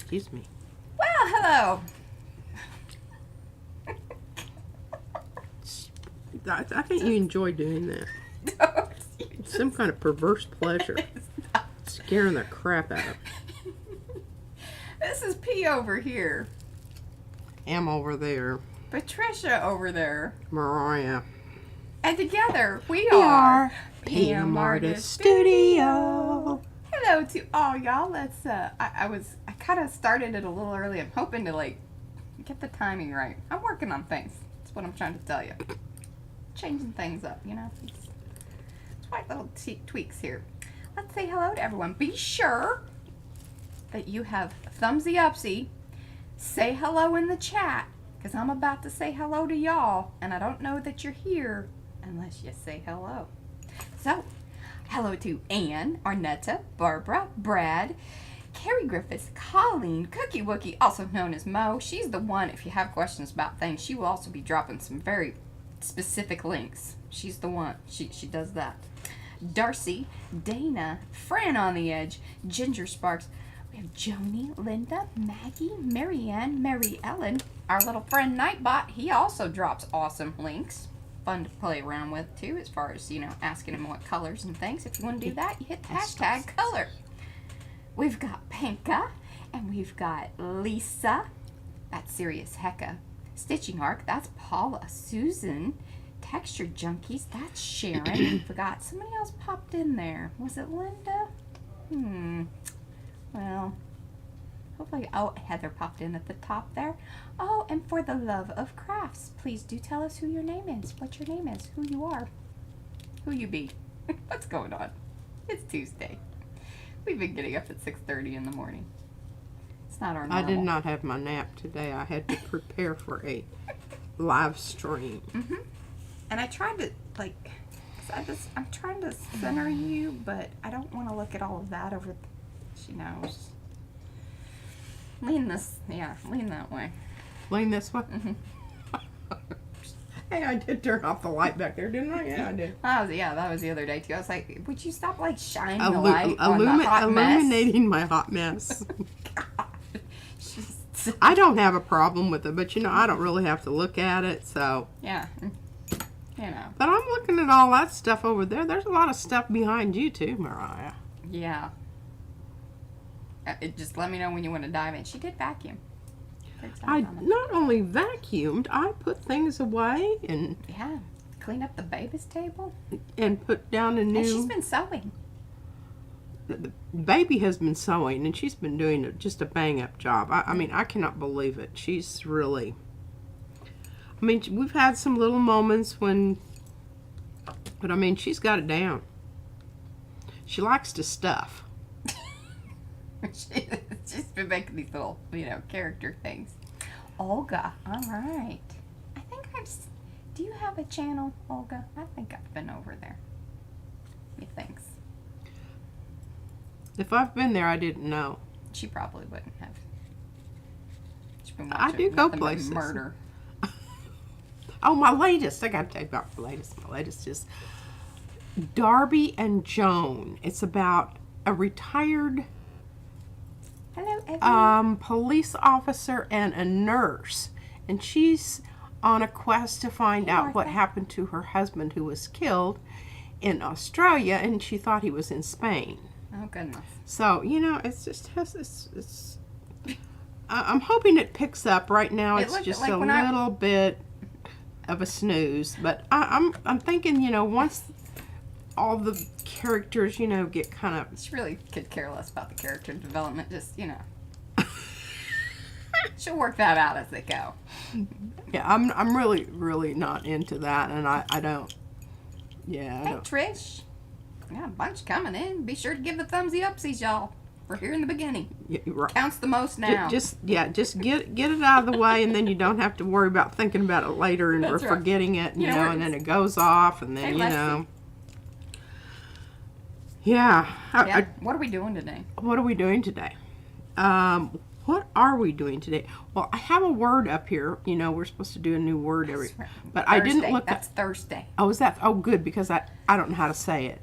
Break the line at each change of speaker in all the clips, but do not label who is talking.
Excuse me.
Well, hello.
I think you enjoy doing that. It's some kind of perverse pleasure. Scaring the crap out of me.
This is P over here.
Am over there.
Patricia over there.
Mariah.
And together we are
PM Artist Studio.
Hello to all y'all. Let's I kind of started it a little early. I'm hoping to like get the timing right. I'm working on things. That's what I'm trying to tell you. Changing things up, you know. It's quite little tweaks here. Let's say hello to everyone. Be sure that you have thumbsy upsy. Say hello in the chat, because I'm about to say hello to y'all, and I don't know that you're here unless you say hello. So, hello to Ann, Arnetta, Barbara, Brad, Carrie Griffiths, Colleen, Cookie Wookie, also known as Mo. She's the one, if you have questions about things, she will also be dropping some very specific links. She's the one. She does that. Darcy, Dana, Fran on the Edge, Ginger Sparks. We have Joni, Linda, Maggie, Marianne, Mary Ellen. Our little friend Nightbot, he also drops awesome links. Fun to play around with too, as far as, you know, asking him what colors and things. If you want to do that, you hit the hashtag color. We've got Pinka, and we've got Lisa. That's Serious Hecka. Stitching Arc, that's Paula. Susan, Texture Junkies, that's Sharon. Forgot somebody else popped in there. Was it Linda? Well, hopefully. Oh, Heather popped in at the top there. Oh, and for the love of crafts, please do tell us who your name is, what your name is, who you are, who you be. What's going on? It's Tuesday. We've been getting up at 6:30 in the morning. It's not our normal.
I did not have my nap today. I had to prepare for a live stream.
And I tried to, like, I'm trying to center you, but I don't want to look at all of that over, she knows. Lean that way.
Lean this way? Hey, I did turn off the light back there, didn't I? Yeah, I did.
That was the other day, too. I was like, would you stop, like, shining the light on the hot
illuminating my hot mess.
Just,
I don't have a problem with it, but, you know, I don't really have to look at it, so.
Yeah. You know.
But I'm looking at all that stuff over there. There's a lot of stuff behind you, too, Mariah.
Yeah. Just let me know when you want to dive in. She did vacuum.
I not only vacuumed, I put things away and
clean up the baby's table
and put down a new.
And she's been sewing.
The baby has been sewing, and she's been doing just a bang up job. I mean, I cannot believe it. She's really. I mean, we've had some little moments when, but I mean, she's got it down. She likes to stuff.
She's been making these little, you know, character things. Olga, all right. I think do you have a channel, Olga? I think I've been over there. Methinks.
If I've been there, I didn't know.
She probably wouldn't have. She's been
I do go places.
Murder.
Oh, my latest. I got to tell you about my latest. My latest is Darby and Joan. It's about a retired police officer and a nurse, and she's on a quest to find out what happened to her husband who was killed in Australia, and she thought he was in Spain.
Oh goodness.
So, you know, it's just it's I'm hoping it picks up. Right now it's just like a little bit of a snooze, but I'm thinking, you know, once all the characters, you know, get kind of...
She really could care less about the character development, just, you know. She'll work that out as they go.
Yeah, I'm really not into that, and I don't... Yeah,
Hey, Trish. We got a bunch coming in. Be sure to give the thumbsy upsies, y'all. We're here in the beginning.
Yeah, right.
Counts the most now.
Just get it out of the way, and then you don't have to worry about thinking about it later and
That's right.
forgetting it, you know, and then it goes off, and then, you know... Yeah.
What are we doing today?
What are we doing today? What are we doing today? Well, I have a word up here. You know, we're supposed to do a new word every... But Thursday. I didn't look...
That's Thursday.
Oh, is that... Oh, good, because I don't know how to say it.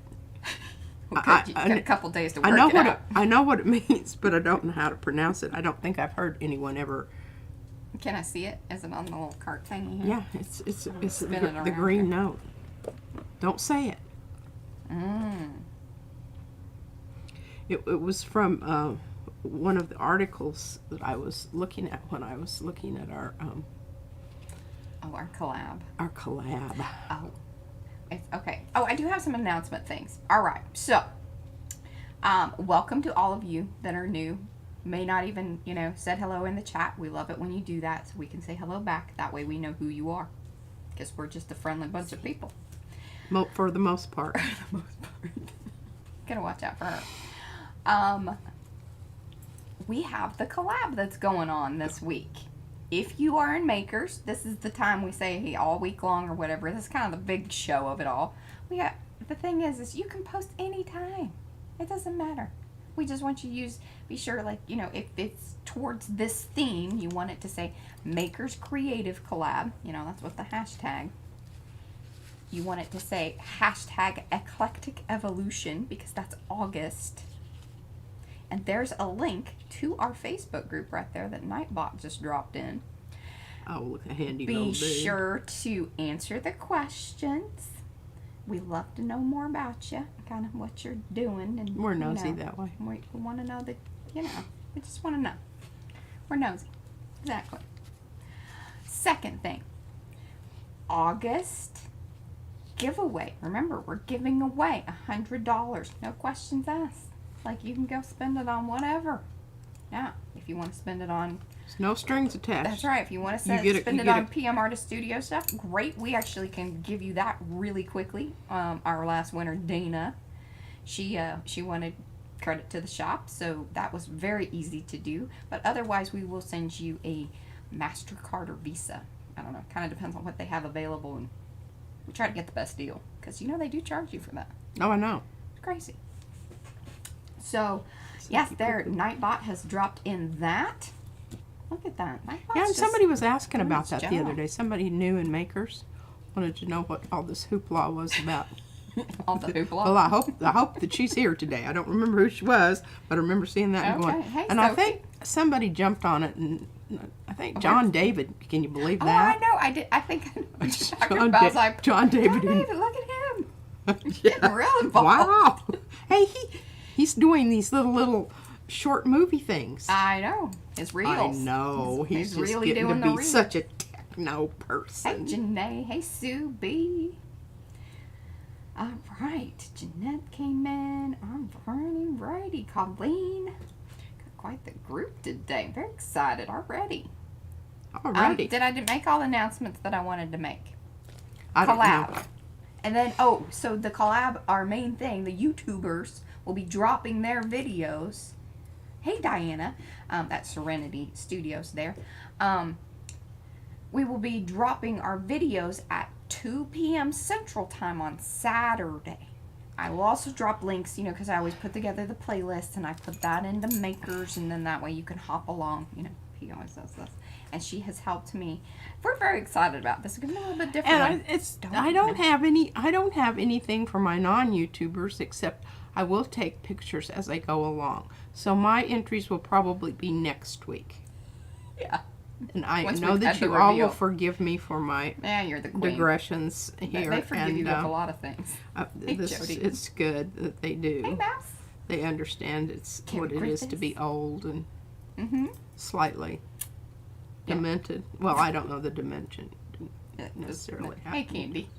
Well, good. You got a couple days to work
I know
it
what
out.
I know what it means, but I don't know how to pronounce it. I don't think I've heard anyone ever.
Can I see it? Is it on the little cart thingy here?
Yeah, it's
spin it
the
around
green
here.
note. Don't say it. It was from one of the articles that I was looking at when I was looking at our
our collab.
Our collab.
Oh, it's okay. Oh, I do have some announcement things. All right. So, welcome to all of you that are new. May not even, said hello in the chat. We love it when you do that so we can say hello back. That way we know who you are. Because we're just a friendly bunch of people.
For the most part.
For the most part. Gotta watch out for her. We have the collab that's going on this week. If you are in Makers, this is the time we say, hey, all week long or whatever. This is kind of the big show of it all. The thing is you can post anytime. It doesn't matter. We just want you to be sure, if it's towards this theme, you want it to say Makers Creative Collab. That's what the hashtag. You want it to say hashtag Eclectic Evolution because that's August. And there's a link to our Facebook group right there that Nightbot just dropped in.
Oh, look, a handy little
Be
dude.
sure to answer the questions. We love to know more about you, kind of what you're doing. And
we're nosy that way.
We want to know that, we just want to know. We're nosy. Exactly. Second thing, August giveaway. Remember, we're giving away $100. No questions asked. You can go spend it on whatever. Yeah, if you want to spend it on...
There's no strings attached.
That's right. If you want to spend it on PM Artist Studio stuff, great. We actually can give you that really quickly. Our last winner, Dana, she wanted credit to the shop, so that was very easy to do. But otherwise, we will send you a MasterCard or Visa. I don't know. Kind of depends on what they have available, and we try to get the best deal because they do charge you for that.
Oh, I know.
It's crazy. So, yes, Nightbot has dropped in that. Look at that.
Yeah, and somebody was asking about that
job.
the other day. Somebody new in Makers wanted to know what all this hoopla was about.
All the hoopla?
Well, I hope that she's here today. I don't remember who she was, but I remember seeing that and going.
Hey,
and
Sophie.
I think somebody jumped on it, and I think John David. Can you believe
Oh,
that?
I know. I did. I think I know what you're talking
John
about. I was like,
John David.
John David, look at him.
Yeah.
Getting real involved.
Wow. Hey, he's doing these little short movie things.
I know. His reels.
I know. He's just
really
getting
doing
to
the
be
reels.
such a techno person.
Hey, Janae. Hey, Sue B. All right. Jeanette came in. I'm running righty. Colleen. Got quite the group today. Very excited already.
Alrighty.
Did I make all the announcements that I wanted to make?
I don't
Collab.
know.
And then, so the collab, our main thing, the YouTubers will be dropping their videos. Hey, Diana. That's Serenity Studios there. We will be dropping our videos at 2 p.m. Central Time on Saturday. I will also drop links, because I always put together the playlist and I put that into Makers, and then that way you can hop along, he always does this. And she has helped me. We're very excited about this. It's going to be a little bit different.
And I don't have anything for my non-YouTubers except I will take pictures as I go along. So my entries will probably be next week.
Yeah.
And I
Once
know
we've
that
had the
you all will
reveal.
forgive me for my
You're the queen.
digressions here.
They forgive
and,
you with a lot of things. Hey, Jody.
It's good that they do.
Hey, Mouse.
They understand what it is to be old and slightly demented. Well, I don't know the dimension necessarily.
Hey, Candy.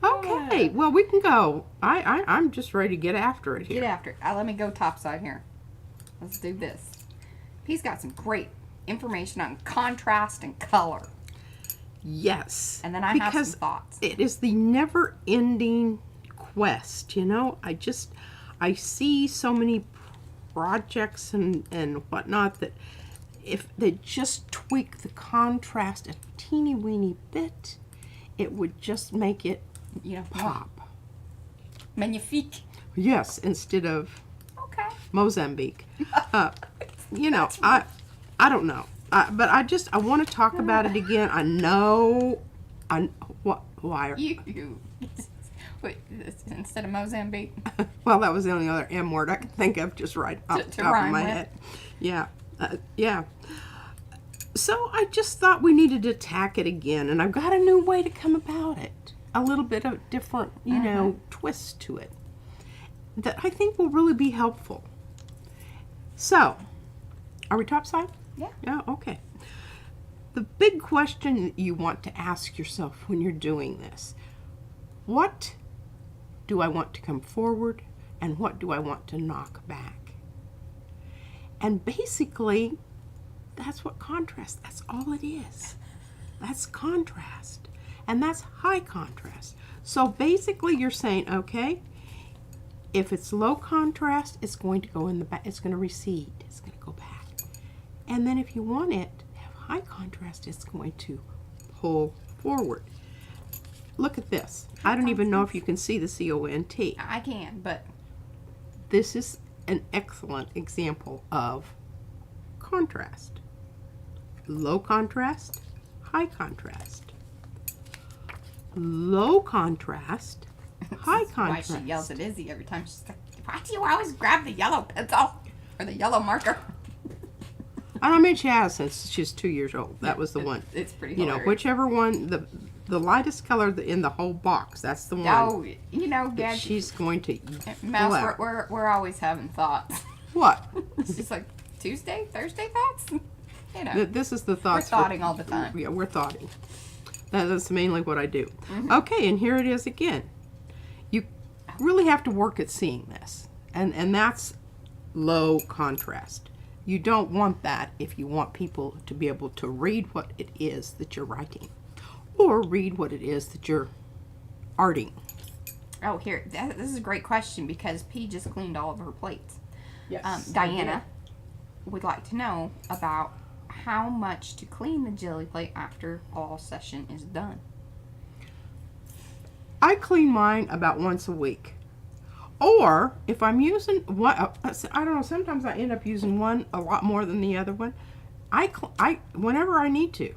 Okay, well, we can go. I'm just ready to get after it here.
Get after it. Let me go topside here. Let's do this. He's got some great information on contrast and color.
Yes.
And then I have some thoughts.
It is the never-ending quest, I see so many projects and whatnot that if they just tweak the contrast a teeny weeny bit, it would just make it pop.
Magnifique.
Yes, instead of
Okay.
Mozambique. I don't know. But I want to talk about it again. I know. Why?
You. put instead of Mozambique.
Well, that was the only other M word I could think of just right off the
To
top of
rhyme
my
with.
head. Yeah. Yeah. So I just thought we needed to tack it again, and I've got a new way to come about it. A little bit of different, you know, twist to it that I think will really be helpful. So, are we topside?
Yeah.
Yeah, okay. The big question that you want to ask yourself when you're doing this, what do I want to come forward and what do I want to knock back? And basically, that's what contrast, that's all it is. That's contrast. And that's high contrast. So basically you're saying, okay, if it's low contrast, it's going to go in the back, it's going to recede, it's going to go back. And then if you want it to have high contrast, it's going to pull forward. Look at this. I don't even know if you can see the CONT.
I can, but
This is an excellent example of contrast. Low contrast, high contrast. Low contrast, high
why
contrast.
she yells at Izzy every time. She's like, "Why do you always grab the yellow pencil or the yellow marker?"
I mean, she has since she's 2 years old. That was the one.
It's pretty.
You know,
hilarious.
whichever one, the lightest color in the whole box, that's the one
Oh, you know,
that
Gad,
she's going to pull
Mouse,
out.
we're always having thoughts.
What?
It's just like Tuesday, Thursday thoughts. You know,
This is the
we're
thoughts.
thoughting all the time.
Yeah, we're thoughting. That's mainly what I do. Okay, and here it is again. You really have to work at seeing this. And that's low contrast. You don't want that if you want people to be able to read what it is that you're writing or read what it is that you're arting.
Oh, here, this is a great question because P just cleaned all of her plates.
Yes.
Diana would like to know about how much to clean the jelly plate after all session is done.
I clean mine about once a week. Or if I'm using one, I don't know, sometimes I end up using one a lot more than the other one. Whenever I need to.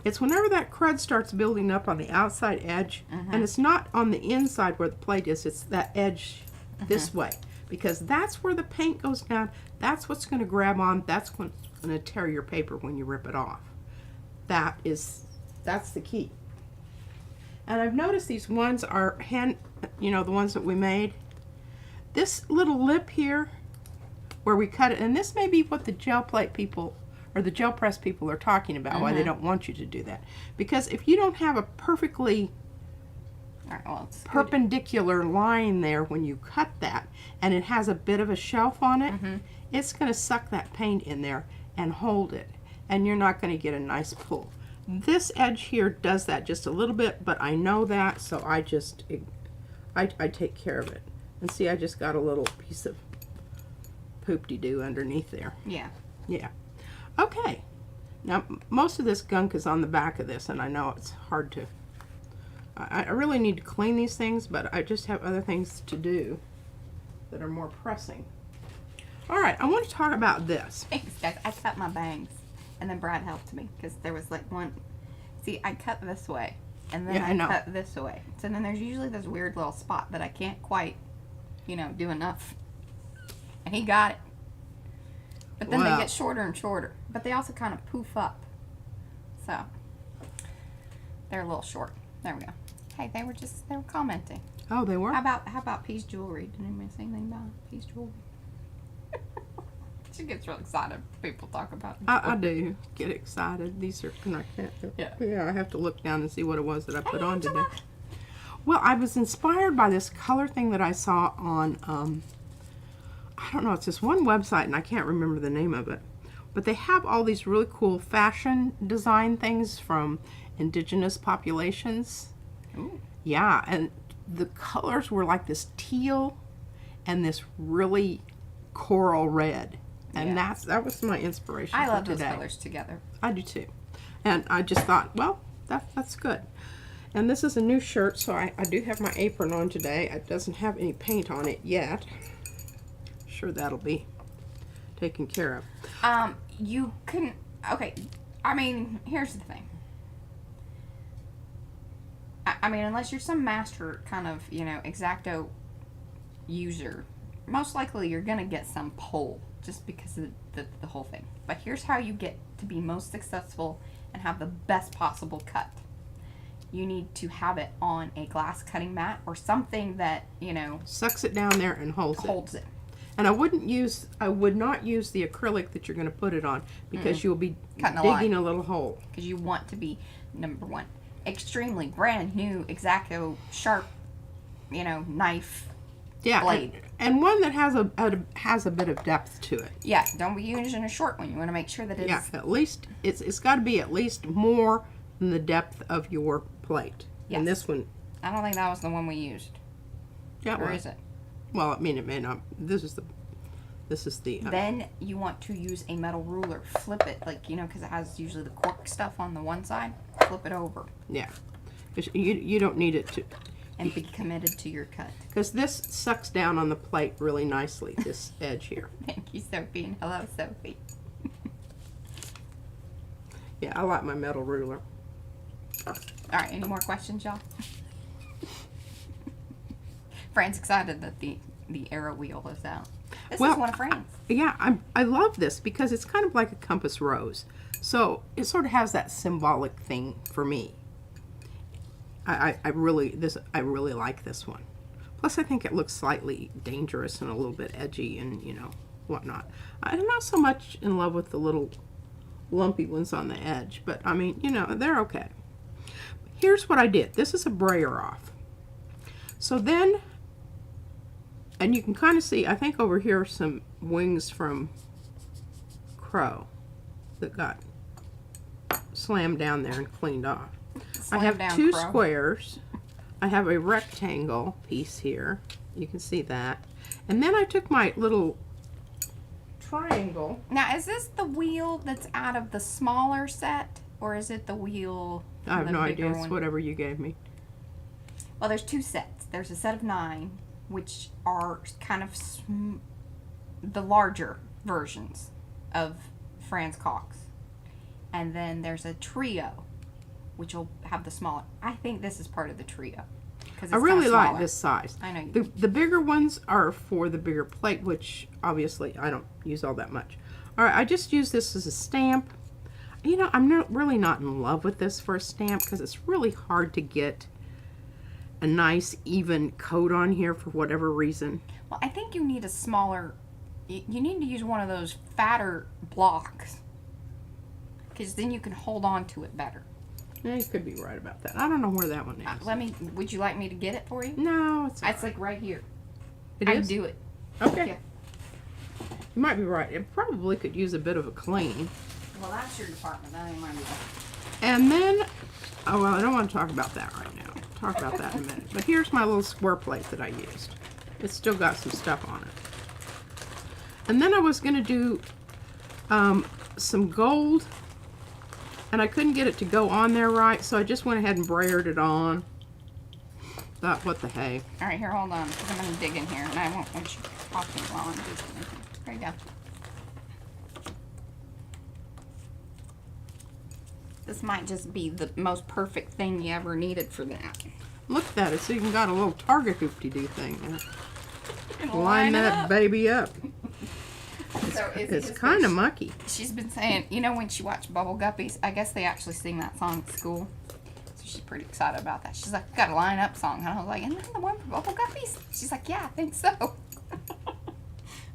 It's whenever that crud starts building up on the outside edge, and it's not on the inside where the plate is, it's that edge this way. Because that's where the paint goes down. That's what's going to grab on. That's what's going to tear your paper when you rip it off. That's the key. And I've noticed these ones are the ones that we made. This little lip here, where we cut it, and this may be what the gel plate people or the gel press people are talking about, why they don't want you to do that. Because if you don't have a perfectly
All right, well, it's good.
perpendicular line there when you cut that, and it has a bit of a shelf on it, it's going to suck that paint in there and hold it, and you're not going to get a nice pull. This edge here does that just a little bit, but I know that, so I take care of it. And see, I just got a little piece of poop-de-doo underneath there.
Yeah.
Yeah. Okay. Now, most of this gunk is on the back of this, and I know it's hard to... I really need to clean these things, but I just have other things to do that are more pressing. All right, I want to talk about this.
Thanks, guys. I cut my bangs, and then Brad helped me because there was like one. See, I cut this way, and then
Yeah, I know.
cut this way. So then there's usually this weird little spot that I can't quite, do enough. And he got it. But then
Wow.
they get shorter and shorter. But they also kind of poof up. So they're a little short. There we go. Hey, they were commenting.
Oh, they were?
How about P's jewelry? Did anybody say anything about P's jewelry? She gets real excited when people talk about it.
I do get excited. These are, and I can't.
Yeah.
I have to look down and see what it was that I put
Hey,
on today.
Angela.
Well, I was inspired by this color thing that I saw on, I don't know, it's this one website, and I can't remember the name of it. But they have all these really cool fashion design things from indigenous populations.
Ooh.
Yeah, and the colors were like this teal and this really coral red. And
Yeah.
that was my inspiration
I
for
love those
today.
colors together.
I do too. And I just thought, well, that's good. And this is a new shirt, so I do have my apron on today. It doesn't have any paint on it yet. Sure, that'll be taken care of.
You couldn't. Okay, I mean, here's the thing. I mean, unless you're some master kind of, X-Acto user, most likely you're going to get some pull just because of the whole thing. But here's how you get to be most successful and have the best possible cut. You need to have it on a glass cutting mat or something that,
sucks it down there and holds it. And I would not use the acrylic that you're going to put it on, because you'll be digging a little hole.
Because you want to be, number one, extremely brand new X-Acto sharp, knife blade.
And one that has a bit of depth to it.
Yeah, don't be using a short one. You want to make sure that it's...
Yeah, at least, it's got to be at least more than the depth of your plate.
Yes.
And this one...
I don't think that was the one we used.
Yeah,
or is it?
Well, I mean, it may not. This is the.
Then you want to use a metal ruler. Flip it, because it has usually the cork stuff on the one side. Flip it over.
Yeah, because you don't need it to.
And be committed to your cut.
Because this sucks down on the plate really nicely. This edge here.
Thank you, Sophie, and hello, Sophie.
Yeah, I like my metal ruler.
All right, any more questions, y'all? Fran's excited that the arrow wheel is out. This is one of Fran's.
Yeah, I love this because it's kind of like a compass rose. So it sort of has that symbolic thing for me. I really like this one. Plus I think it looks slightly dangerous and a little bit edgy and whatnot. I'm not so much in love with the little lumpy ones on the edge, but I mean, they're okay. Here's what I did. This is a brayer off. So then, and you can kind of see, I think over here are some wings from Crow that got slammed down there and cleaned off. I have two squares. I have a rectangle piece here. You can see that. And then I took my little triangle.
Now, is this the wheel that's out of the smaller set, or is it the wheel?
I have no idea. It's whatever you gave me.
Well, there's two sets. There's a set of 9, which are kind of the larger versions of Fran's Cogs. And then there's a trio, which will have the smaller. I think this is part of the trio.
I really like this size.
I know you do.
The bigger ones are for the bigger plate, which obviously I don't use all that much. All right, I just use this as a stamp. I'm really not in love with this for a stamp because it's really hard to get a nice even coat on here for whatever reason.
Well, I think you need a smaller, you need to use one of those fatter blocks, because then you can hold on to it better.
Yeah, you could be right about that. I don't know where that one is.
Would you like me to get it for you?
No, it's
like right here.
It
I
is?
do it.
Okay.
Yeah.
You might be right. It probably could use a bit of a clean.
Well, that's your department. That ain't mine.
And then, oh, well, I don't want to talk about that right now. Talk about that in a minute. But here's my little square plate that I used. It's still got some stuff on it. And then I was going to do some gold, and I couldn't get it to go on there right, so I just went ahead and brayered it on. Thought, what the hey.
All right, here, hold on, because I'm going to dig in here, and I won't want you talking while I'm digging. There you go. This might just be the most perfect thing you ever needed for that.
Look at that. It's even got a little target hoopty-doo thing there. Line that baby up.
So
it's kind of mucky.
She's been saying, when she watched Bubble Guppies, I guess they actually sing that song at school. So she's pretty excited about that. She's like, got a line up song. And I was like, isn't that the one for Bubble Guppies? She's like, yeah, I think so.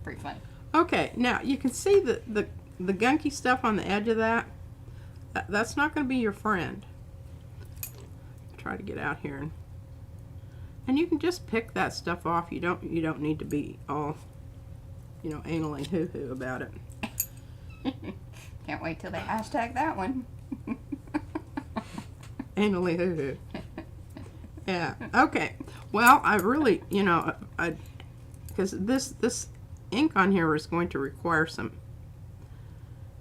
Pretty funny.
Okay, now you can see the gunky stuff on the edge of that. That's not going to be your friend. Try to get out here, and you can just pick that stuff off. You don't need to be all, anally hoo-hoo about it.
Can't wait till they hashtag that one.
Anally hoo-hoo. Yeah. Okay. Well, I really, because this ink on here is going to require some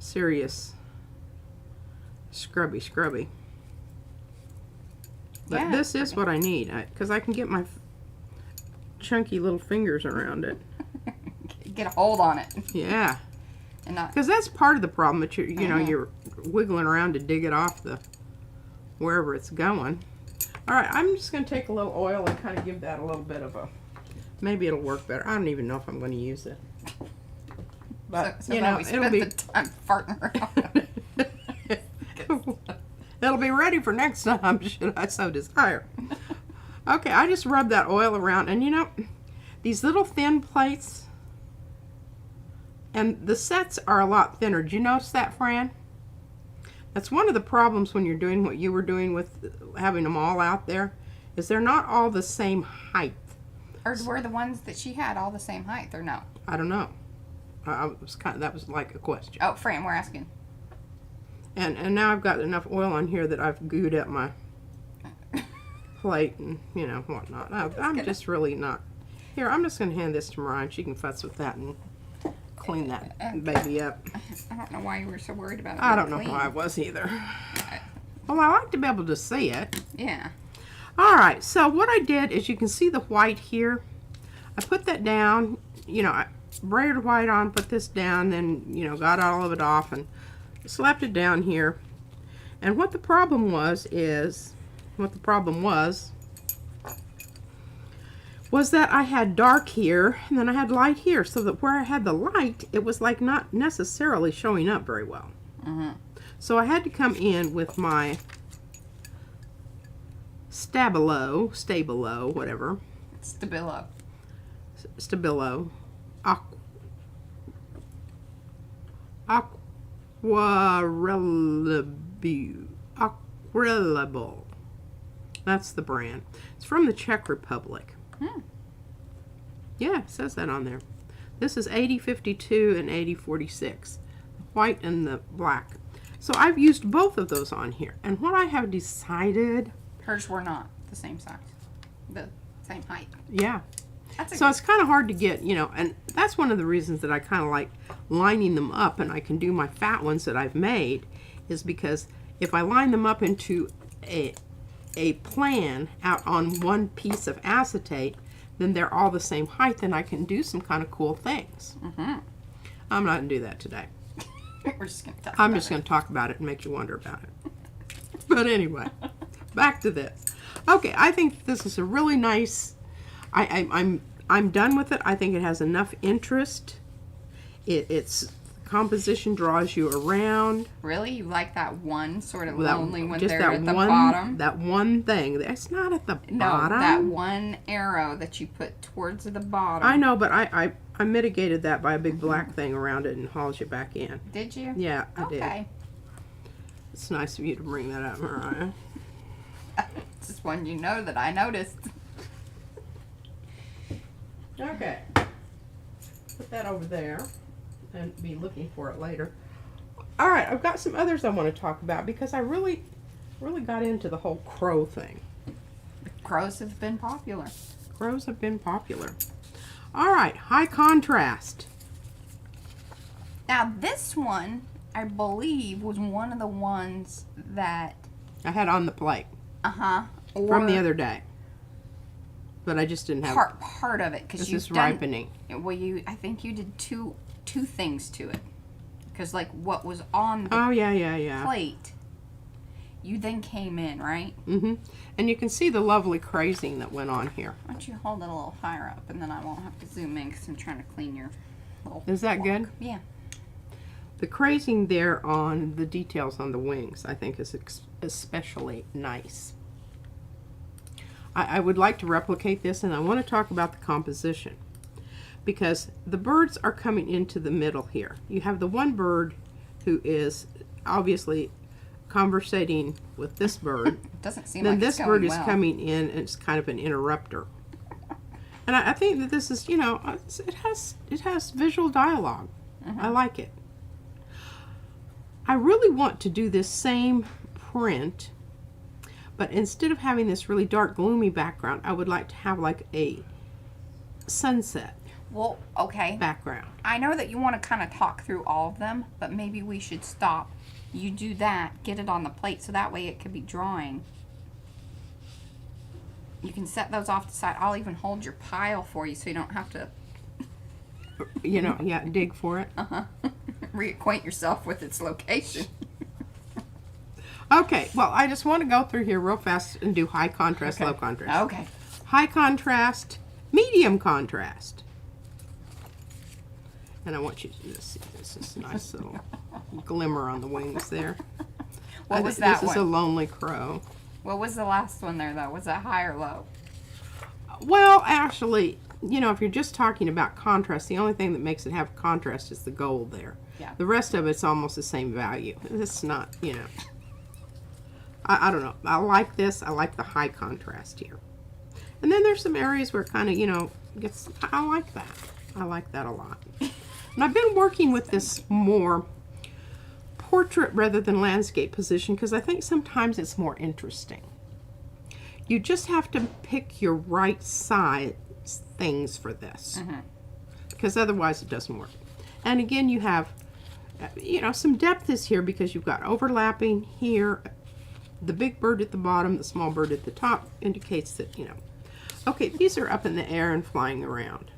serious scrubby. But
Yeah,
this is what I need, because I can get my chunky little fingers around it.
Get a hold on it.
Yeah.
And not.
Because that's part of the problem, that you're wiggling around to dig it off wherever it's going. All right, I'm just going to take a little oil and kind of give that a little bit of a, maybe it'll work better. I don't even know if I'm going to use it. But,
so
you know,
we
it'll
spent
be,
the time farting around.
it'll be ready for next time, should I so desire. Okay, I just rubbed that oil around, and you know, these little thin plates, and the sets are a lot thinner. Did you notice that, Fran? That's one of the problems when you're doing what you were doing with having them all out there, is they're not all the same height.
Or were the ones that she had all the same height, or no?
I don't know. I was kind of, that was like a question.
Oh, Fran, we're asking.
And now I've got enough oil on here that I've gooed up my plate and, you know, whatnot. I'm just really not. Here, I'm just going to hand this to Mariah. She can futz with that and clean that baby up.
I don't know why you were so worried about it.
I don't know
clean.
why I was either. Well, I like to be able to see it.
Yeah.
All right, so what I did is you can see the white here. I put that down, you know, I braided white on, put this down, then, you know, got all of it off and slapped it down here. And what the problem was that I had dark here and then I had light here, so that where I had the light, it was like not necessarily showing up very well. So I had to come in with my Stabilo, whatever. Stabilo. Aquarellable. That's the brand. It's from the Czech Republic. Yeah, it says that on there. This is 8052 and 8046. The white and the black. So I've used both of those on here. And what I have decided...
Hers were not the same size. The same height.
Yeah.
That's
So it's kind of hard to get, you know, and that's one of the reasons that I kind of like lining them up and I can do my fat ones that I've made, is because if I line them up into a plan out on one piece of acetate, then they're all the same height, then I can do some kind of cool things. I'm not going to do that today.
We're just going to talk
I'm just going to talk about it and make you wonder about it. But anyway, back to this. Okay, I think this is a really nice... I'm done with it. I think it has enough interest. Its composition draws you around.
Really? You like that one sort of
That-
lonely one
just
there
that
at the
one,
bottom?
That one thing. It's not at the
No,
bottom.
that one arrow that you put towards the bottom.
I know, but I mitigated that by a big black thing around it and hauls you back in.
Did you?
Yeah, I did.
Okay.
It's nice of you to bring that up, Mariah.
It's just one you know that I noticed.
Okay. Put that over there and be looking for it later. All right, I've got some others I want to talk about because I really got into the whole crow thing.
Crows have been popular.
Crows have been popular. All right, high contrast.
Now this one, I believe, was one of the ones that
I had on the plate
or
from the other day, but I just didn't have
part of it because
this
you
is ripening.
Well, I think you did two things to it, because like what was on the
Oh yeah.
plate, you then came in, right?
And you can see the lovely crazing that went on here.
Why don't you hold it a little higher up, and then I won't have to zoom in because I'm trying to clean your little
Is that
block.
good?
Yeah.
The crazing there on the details on the wings, I think, is especially nice. I would like to replicate this, and I want to talk about the composition, because the birds are coming into the middle here. You have the one bird who is obviously conversating with this bird.
Doesn't seem
Then
like
this
it's
bird
going
is
well.
coming in, and it's kind of an interrupter. And I think that this is, you know, it has visual dialogue. I like it. I really want to do this same print, but instead of having this really dark, gloomy background, I would like to have like a sunset
Well, okay.
background.
I know that you want to kind of talk through all of them, but maybe we should stop. You do that, get it on the plate, so that way it could be drawing. You can set those off to the side. I'll even hold your pile for you so you don't have to
You know, yeah, dig for it.
reacquaint yourself with its location.
Okay, well, I just want to go through here real fast and do high contrast, low contrast.
Okay.
High contrast, medium contrast. And I want you to see this nice little glimmer on the wings there.
What was that
This is a
one?
lonely crow.
What was the last one there, though? Was that high or low?
Well, actually, you know, if you're just talking about contrast, the only thing that makes it have contrast is the gold there.
Yeah.
The rest of it's almost the same value. It's not, you know. I don't know. I like this. I like the high contrast here. And then there's some areas where it kind of, you know, gets, I like that. I like that a lot. And I've been working with this more portrait rather than landscape position because I think sometimes it's more interesting. You just have to pick your right size things for this because otherwise it doesn't work. And again, you have, you know, some depth is here because you've got overlapping here. The big bird at the bottom, the small bird at the top indicates that, you know. Okay, these are up in the air and flying around.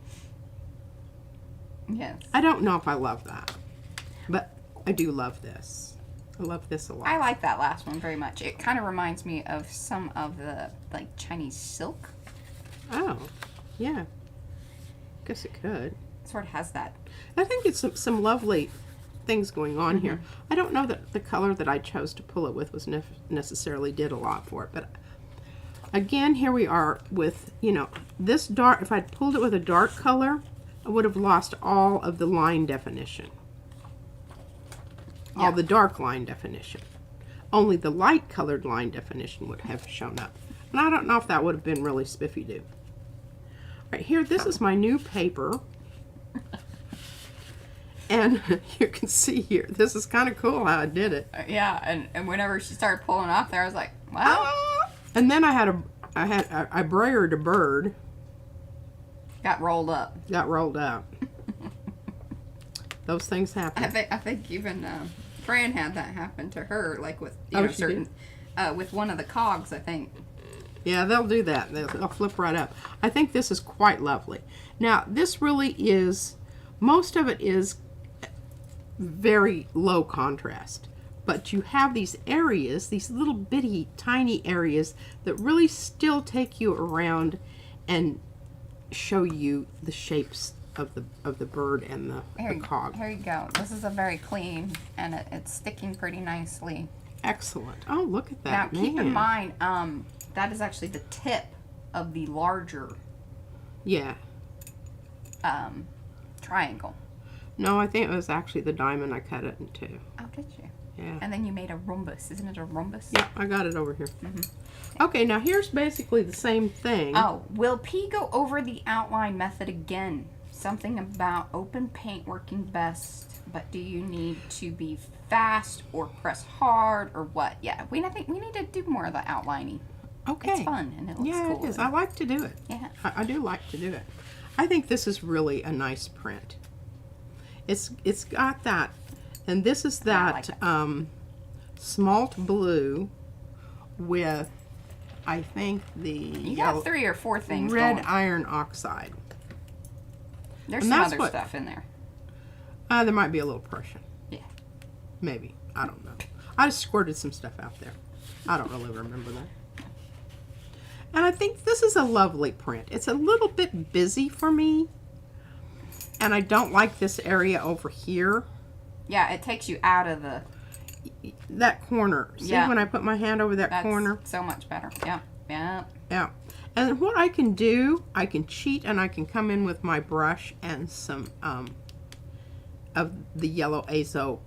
Yes.
I don't know if I love that, but I do love this. I love this a lot.
I like that last one very much. It kind of reminds me of some of the, like, Chinese silk.
Oh, yeah. Guess it could.
Sort of has that.
I think it's some lovely things going on here. I don't know that the color that I chose to pull it with was necessarily did a lot for it, but again, here we are with, you know, this dark. If I'd pulled it with a dark color, I would have lost all of the line definition.
Yeah.
All the dark line definition. Only the light colored line definition would have shown up. And I don't know if that would have been really spiffy-doo. Right here, this is my new paper. And you can see here, this is kind of cool how I did it.
Yeah, and whenever she started pulling off there, I was like, wow.
And then I brayered a bird.
Got rolled up.
Got rolled out. Those things happen.
I think even Fran had that happen to her, like with
She
certain, with one of the cogs, I think.
Yeah, they'll do that. They'll flip right up. I think this is quite lovely. Now, this really is, most of it is very low contrast. But you have these areas, these little bitty tiny areas that really still take you around and show you the shapes of the bird and the cog.
Here you go. This is a very clean, and it's sticking pretty nicely.
Excellent. Oh, look at
Now,
that.
keep in
Man.
mind, that is actually the tip of the larger
Yeah.
triangle.
No, I think it was actually the diamond I cut it in two.
Oh, did you?
Yeah.
And then you made a rhombus. Isn't it a rhombus?
Yeah, I got it over here. Okay, now here's basically the same thing.
Oh, will P go over the outline method again? Something about open paint working best, but do you need to be fast or press hard or what? Yeah, I think we need to do more of the outlining.
Okay.
It's fun and it looks
Yeah,
cool.
it is. I like to do it.
Yeah.
I do like to do it. I think this is really a nice print. It's got that, and this is
Yeah, I
that
like
smalt blue with, I think, the
You got 3 or 4 things
red
going.
iron oxide.
There's
and
some
that's
other
what-
stuff in there.
There might be a little Prussian.
Yeah.
Maybe. I don't know. I just squirted some stuff out there. I don't really remember that. And I think this is a lovely print. It's a little bit busy for me. And I don't like this area over here.
Yeah, it takes you out of the...
That corner. See
Yeah.
when I put my hand over that
That's
corner?
so much better. Yeah. Yeah.
Yeah. And what I can do, I can cheat and I can come in with my brush and some of the yellow azo,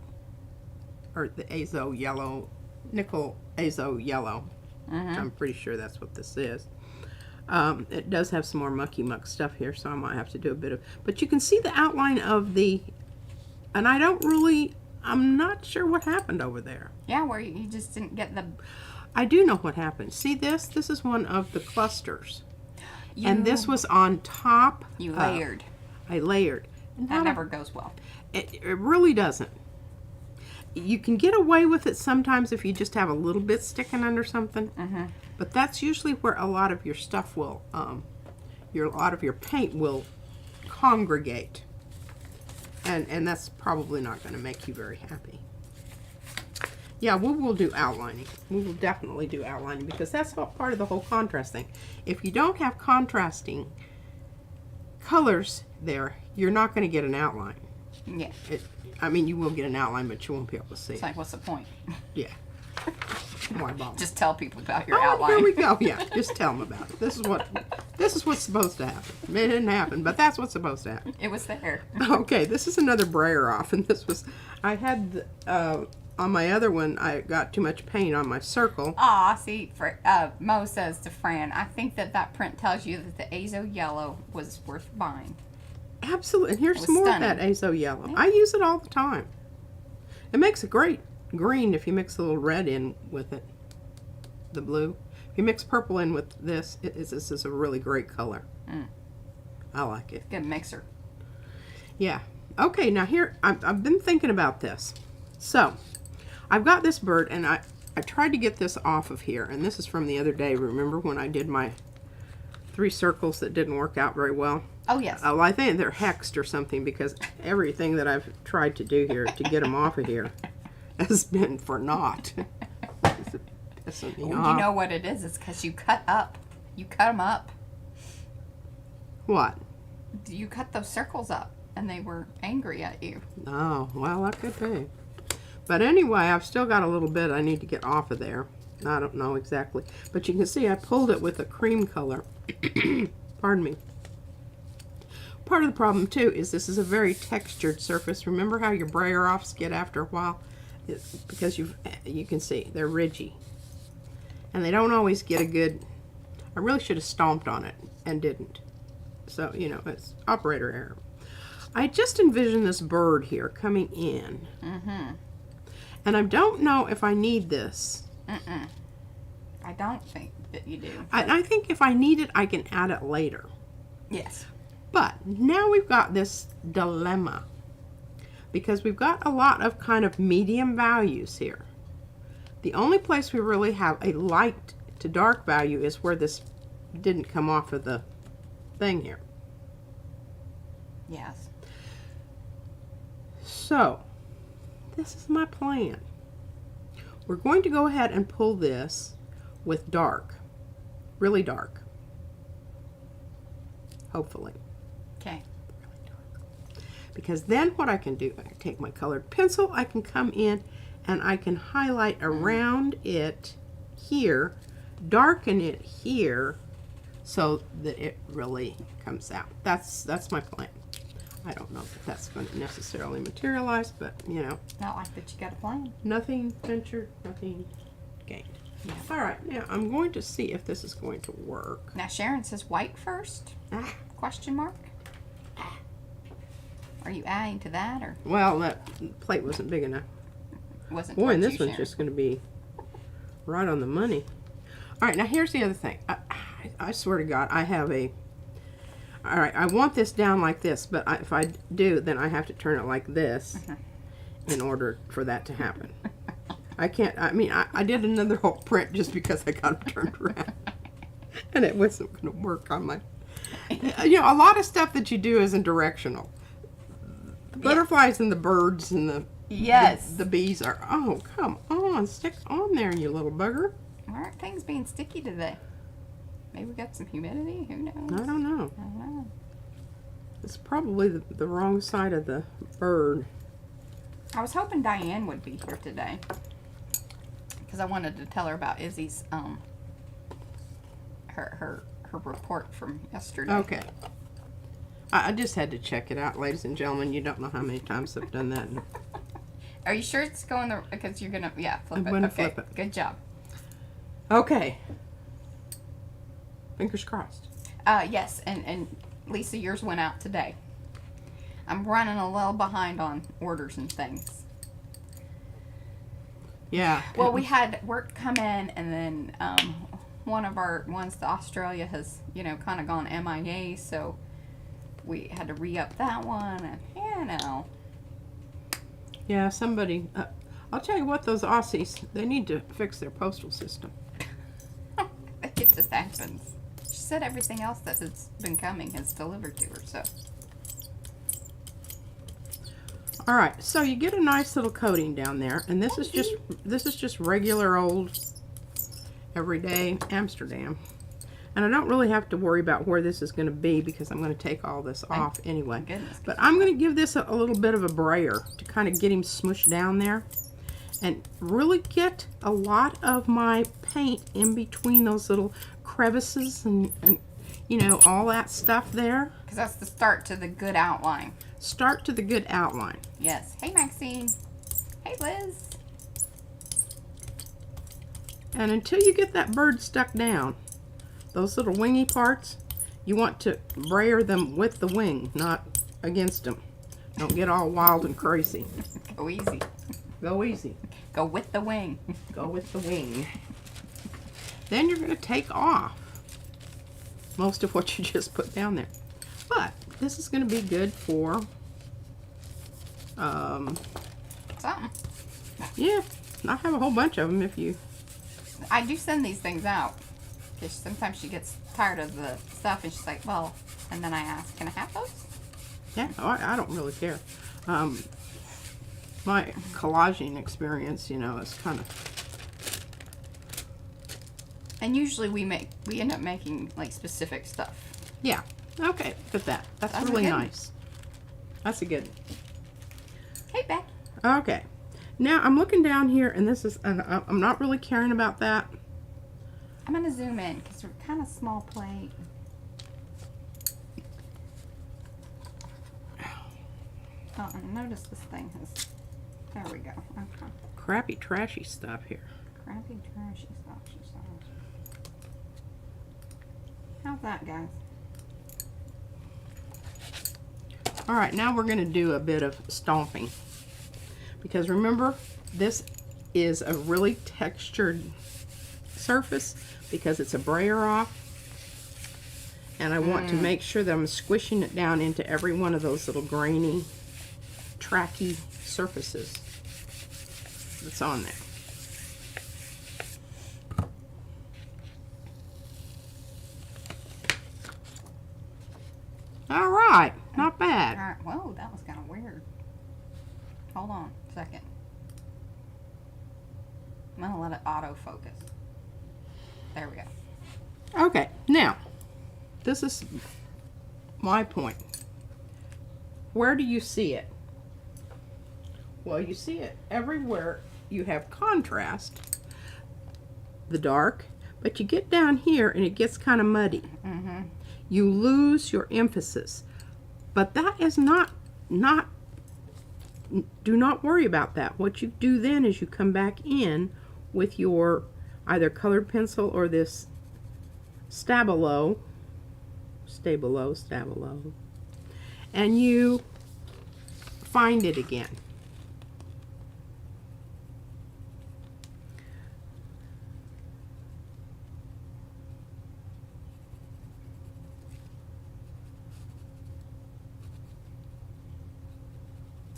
or the azo yellow, nickel azo yellow. I'm pretty sure that's what this is. It does have some more mucky muck stuff here, so I might have to do a bit of, but you can see the outline of the, and I'm not sure what happened over there.
Yeah, where you just didn't get the...
I do know what happened. See this? This is one of the clusters. And this was on top.
You layered.
I layered.
That never goes well.
It really doesn't. You can get away with it sometimes if you just have a little bit sticking under something. But that's usually where a lot of your stuff will, a lot of your paint will congregate. And that's probably not going to make you very happy. Yeah, we will do outlining. We will definitely do outlining because that's all part of the whole contrast thing. If you don't have contrasting colors there, you're not going to get an outline.
Yeah.
I mean, you will get an outline, but you won't be able to see
It's
it.
like, what's the point?
Yeah. Why bother?
Just tell people about your
Oh,
outline.
here we go. Yeah, just tell them about it. This is what's supposed to happen. It didn't happen, but that's what's supposed to happen.
It was there.
Okay, this is another brayer off, and this was on my other one. I got too much paint on my circle.
Aw, see, Mo says to Fran, I think that print tells you that the Azo yellow was worth buying.
Absolutely, and here's
It was
some more
stunning.
of that Azo yellow. I use it all the time. It makes a great green if you mix a little red in with it, the blue. If you mix purple in with this, this is a really great color. I like it.
Good mixer.
Yeah. Okay, now here, I've been thinking about this. So, I've got this bird, and I tried to get this off of here, and this is from the other day. Remember when I did my 3 circles that didn't work out very well?
Oh, yes.
Well, I think they're hexed or something because everything that I've tried to do here to get them off of here has been for naught. It's pissing me off.
You know what it is? It's because you cut up. You cut them up.
What?
You cut those circles up, and they were angry at you.
Oh, well, that could be. But anyway, I've still got a little bit I need to get off of there. I don't know exactly. But you can see I pulled it with a cream color. Pardon me. Part of the problem, too, is this is a very textured surface. Remember how your brayer offs get after a while? Because you can see they're ridgy. And they don't always get a good... I really should have stomped on it and didn't. So, you know, it's operator error. I just envision this bird here coming in. And I don't know if I need this.
I don't think that you do.
I think if I need it, I can add it later.
Yes.
But now we've got this dilemma. Because we've got a lot of kind of medium values here. The only place we really have a light to dark value is where this didn't come off of the thing here.
Yes.
So, this is my plan. We're going to go ahead and pull this with dark. Really dark. Hopefully.
Okay.
Because then what I can do, I can take my colored pencil, I can come in and I can highlight around it here, darken it here, so that it really comes out. That's my plan. I don't know if that's going to necessarily materialize, but you know.
Not like that you got a plan.
Nothing ventured, nothing gained.
Yeah.
All right, now I'm going to see if this is going to work.
Now Sharon says white first? Question mark? Are you adding to that or
Well, that plate wasn't big enough.
wasn't?
Boy, and
towards
this
you,
one's
Sharon?
just going to be right on the money. All right, now here's the other thing. I swear to God, I have a... All right, I want this down like this, but if I do, then I have to turn it like this in order for that to happen. I can't... I mean, I did another whole print just because I got it turned around. And it wasn't going to work on my... You know, a lot of stuff that you do isn't directional. The butterflies and the birds and the...
Yes.
The bees are... Oh, come on. Stick on there, you little bugger.
Why aren't things being sticky today? Maybe we got some humidity? Who knows?
I don't know.
I don't know.
It's probably the wrong side of the bird.
I was hoping Diane would be here today. Because I wanted to tell her about Izzy's, her report from yesterday.
Okay. I just had to check it out, ladies and gentlemen. You don't know how many times I've done that.
Are you sure it's going the... Because you're going to... Yeah, flip it.
I'm gonna
Okay,
flip it.
good job.
Okay. Fingers crossed.
Yes, and Lisa, yours went out today. I'm running a little behind on orders and things.
Yeah.
Well, we had work come in, and then one of our ones to Australia has, you know, kind of gone MIA, so we had to re-up that one, and you know.
Yeah, somebody... I'll tell you what, those Aussies, they need to fix their postal system.
It just happens. She said everything else that has been coming has delivered to her, so.
All right, so you get a nice little coating down there, and this is just regular old everyday Amsterdam. And I don't really have to worry about where this is going to be because I'm going to take all this off anyway.
Goodness.
But I'm going to give this a little bit of a brayer to kind of get him smushed down there and really get a lot of my paint in between those little crevices and you know, all that stuff there.
Because that's the start to the good outline.
Start to the good outline.
Yes. Hey, Maxine. Hey, Liz.
And until you get that bird stuck down, those little wingy parts, you want to brayer them with the wing, not against them. Don't get all wild and crazy.
Go easy.
Go easy.
Go with the wing.
Go with the wing. Then you're going to take off most of what you just put down there. But this is going to be good for,
Something.
yeah, I have a whole bunch of them if you...
I do send these things out. Because sometimes she gets tired of the stuff and she's like, well, and then I ask, can I have those?
Yeah, I don't really care. My collaging experience, you know, is kind of...
And usually we end up making like specific stuff.
Yeah. Okay, look at that. That's really nice. That's a good one.
Hey, Beck.
Okay. Now I'm looking down here, and this is, I'm not really caring about that.
I'm going to zoom in because we're kind of small plate. Oh, and notice this thing has, there we go. Okay.
Crappy, trashy stuff here.
Crappy, trashy stuff, she says. How's that, guys?
All right, now we're going to do a bit of stomping. Because remember, this is a really textured surface because it's a brayer off. And I want to make sure that I'm squishing it down into every one of those little grainy, tracky surfaces that's on there. All right, not bad.
All right. Whoa, that was kind of weird. Hold on a second. I'm going to let it autofocus. There we go.
Okay, now, this is my point. Where do you see it? Well, you see it everywhere you have contrast, the dark, but you get down here and it gets kind of muddy.
Mm-hmm.
You lose your emphasis. But that is not, do not worry about that. What you do then is you come back in with your either colored pencil or this Stabilo, and you find it again.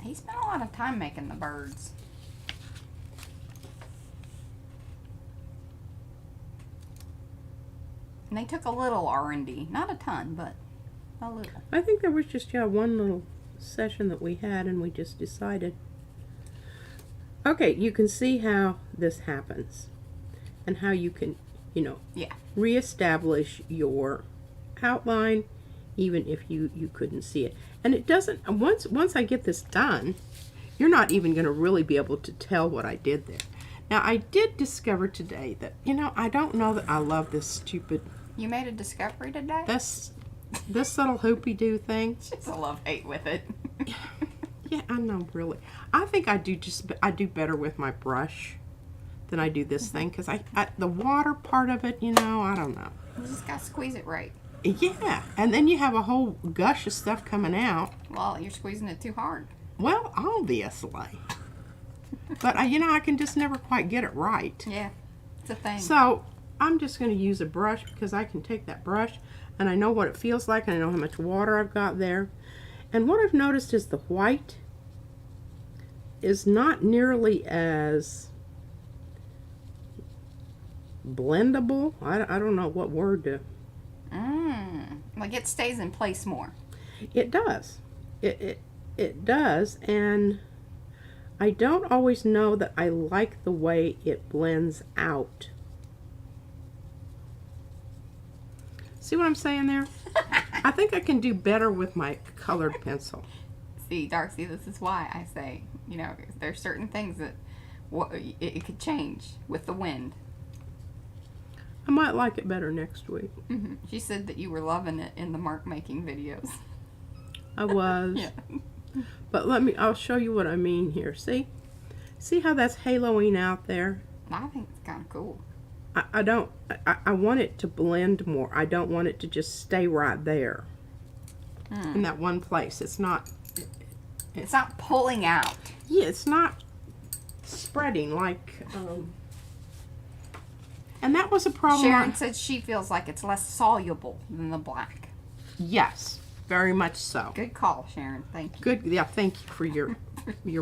He spent a lot of time making the birds. And they took a little R&D. Not a ton, but a little.
I think there was just one little session that we had and we just decided. Okay, you can see how this happens and how you can, you know, reestablish your outline even if you couldn't see it. And it doesn't, once I get this done, you're not even going to really be able to tell what I did there. Now, I did discover today that, you know, I don't know that I love this stupid...
You made a discovery today?
This little hoopy-doo thing.
She's a love-hate with it.
Yeah, I know, really. I think I do better with my brush than I do this thing, because the water part of it, you know, I don't know.
You just gotta squeeze it right.
Yeah, and then you have a whole gush of stuff coming out.
Well, you're squeezing it too hard.
Well, obviously. But, you know, I can just never quite get it right.
Yeah, it's a thing.
So, I'm just going to use a brush because I can take that brush and I know what it feels like and I know how much water I've got there. And what I've noticed is the white is not nearly as blendable. I don't know what word to...
Like it stays in place more.
It does. it does, and I don't always know that I like the way it blends out. See what I'm saying there? I think I can do better with my colored pencil.
See, Darcy, this is why I say, you know, there's certain things that it could change with the wind.
I might like it better next week.
She said that you were loving it in the mark making videos.
I was.
Yeah.
But I'll show you what I mean here. See? See how that's haloing out there?
I think it's kind of cool.
I want it to blend more. I don't want it to just stay right there in that one place. It's not
pulling out.
Yeah, it's not spreading like and that was a problem.
Sharon said she feels like it's less soluble than the black.
Yes, very much so.
Good call, Sharon. Thank you.
Good. Yeah, thank you for your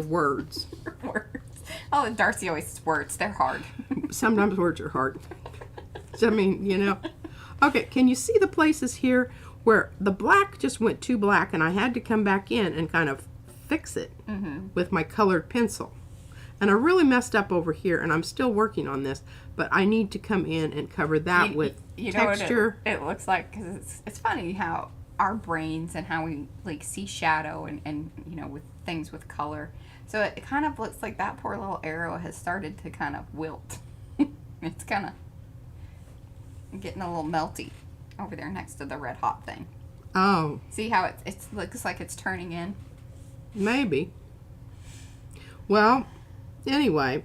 words.
Words. Oh, Darcy always says words. They're hard.
Sometimes words are hard. I mean, you know. Okay, can you see the places here where the black just went too black and I had to come back in and kind of fix it with my colored pencil? And I really messed up over here, and I'm still working on this, but I need to come in and cover that with texture.
Know what it looks like, because it's funny how our brains and how we like see shadow and you know, with things with color. So it kind of looks like that poor little arrow has started to kind of wilt. It's kind of getting a little melty over there next to the red hot thing.
Oh.
See how it looks like it's turning in?
Maybe. Well, anyway,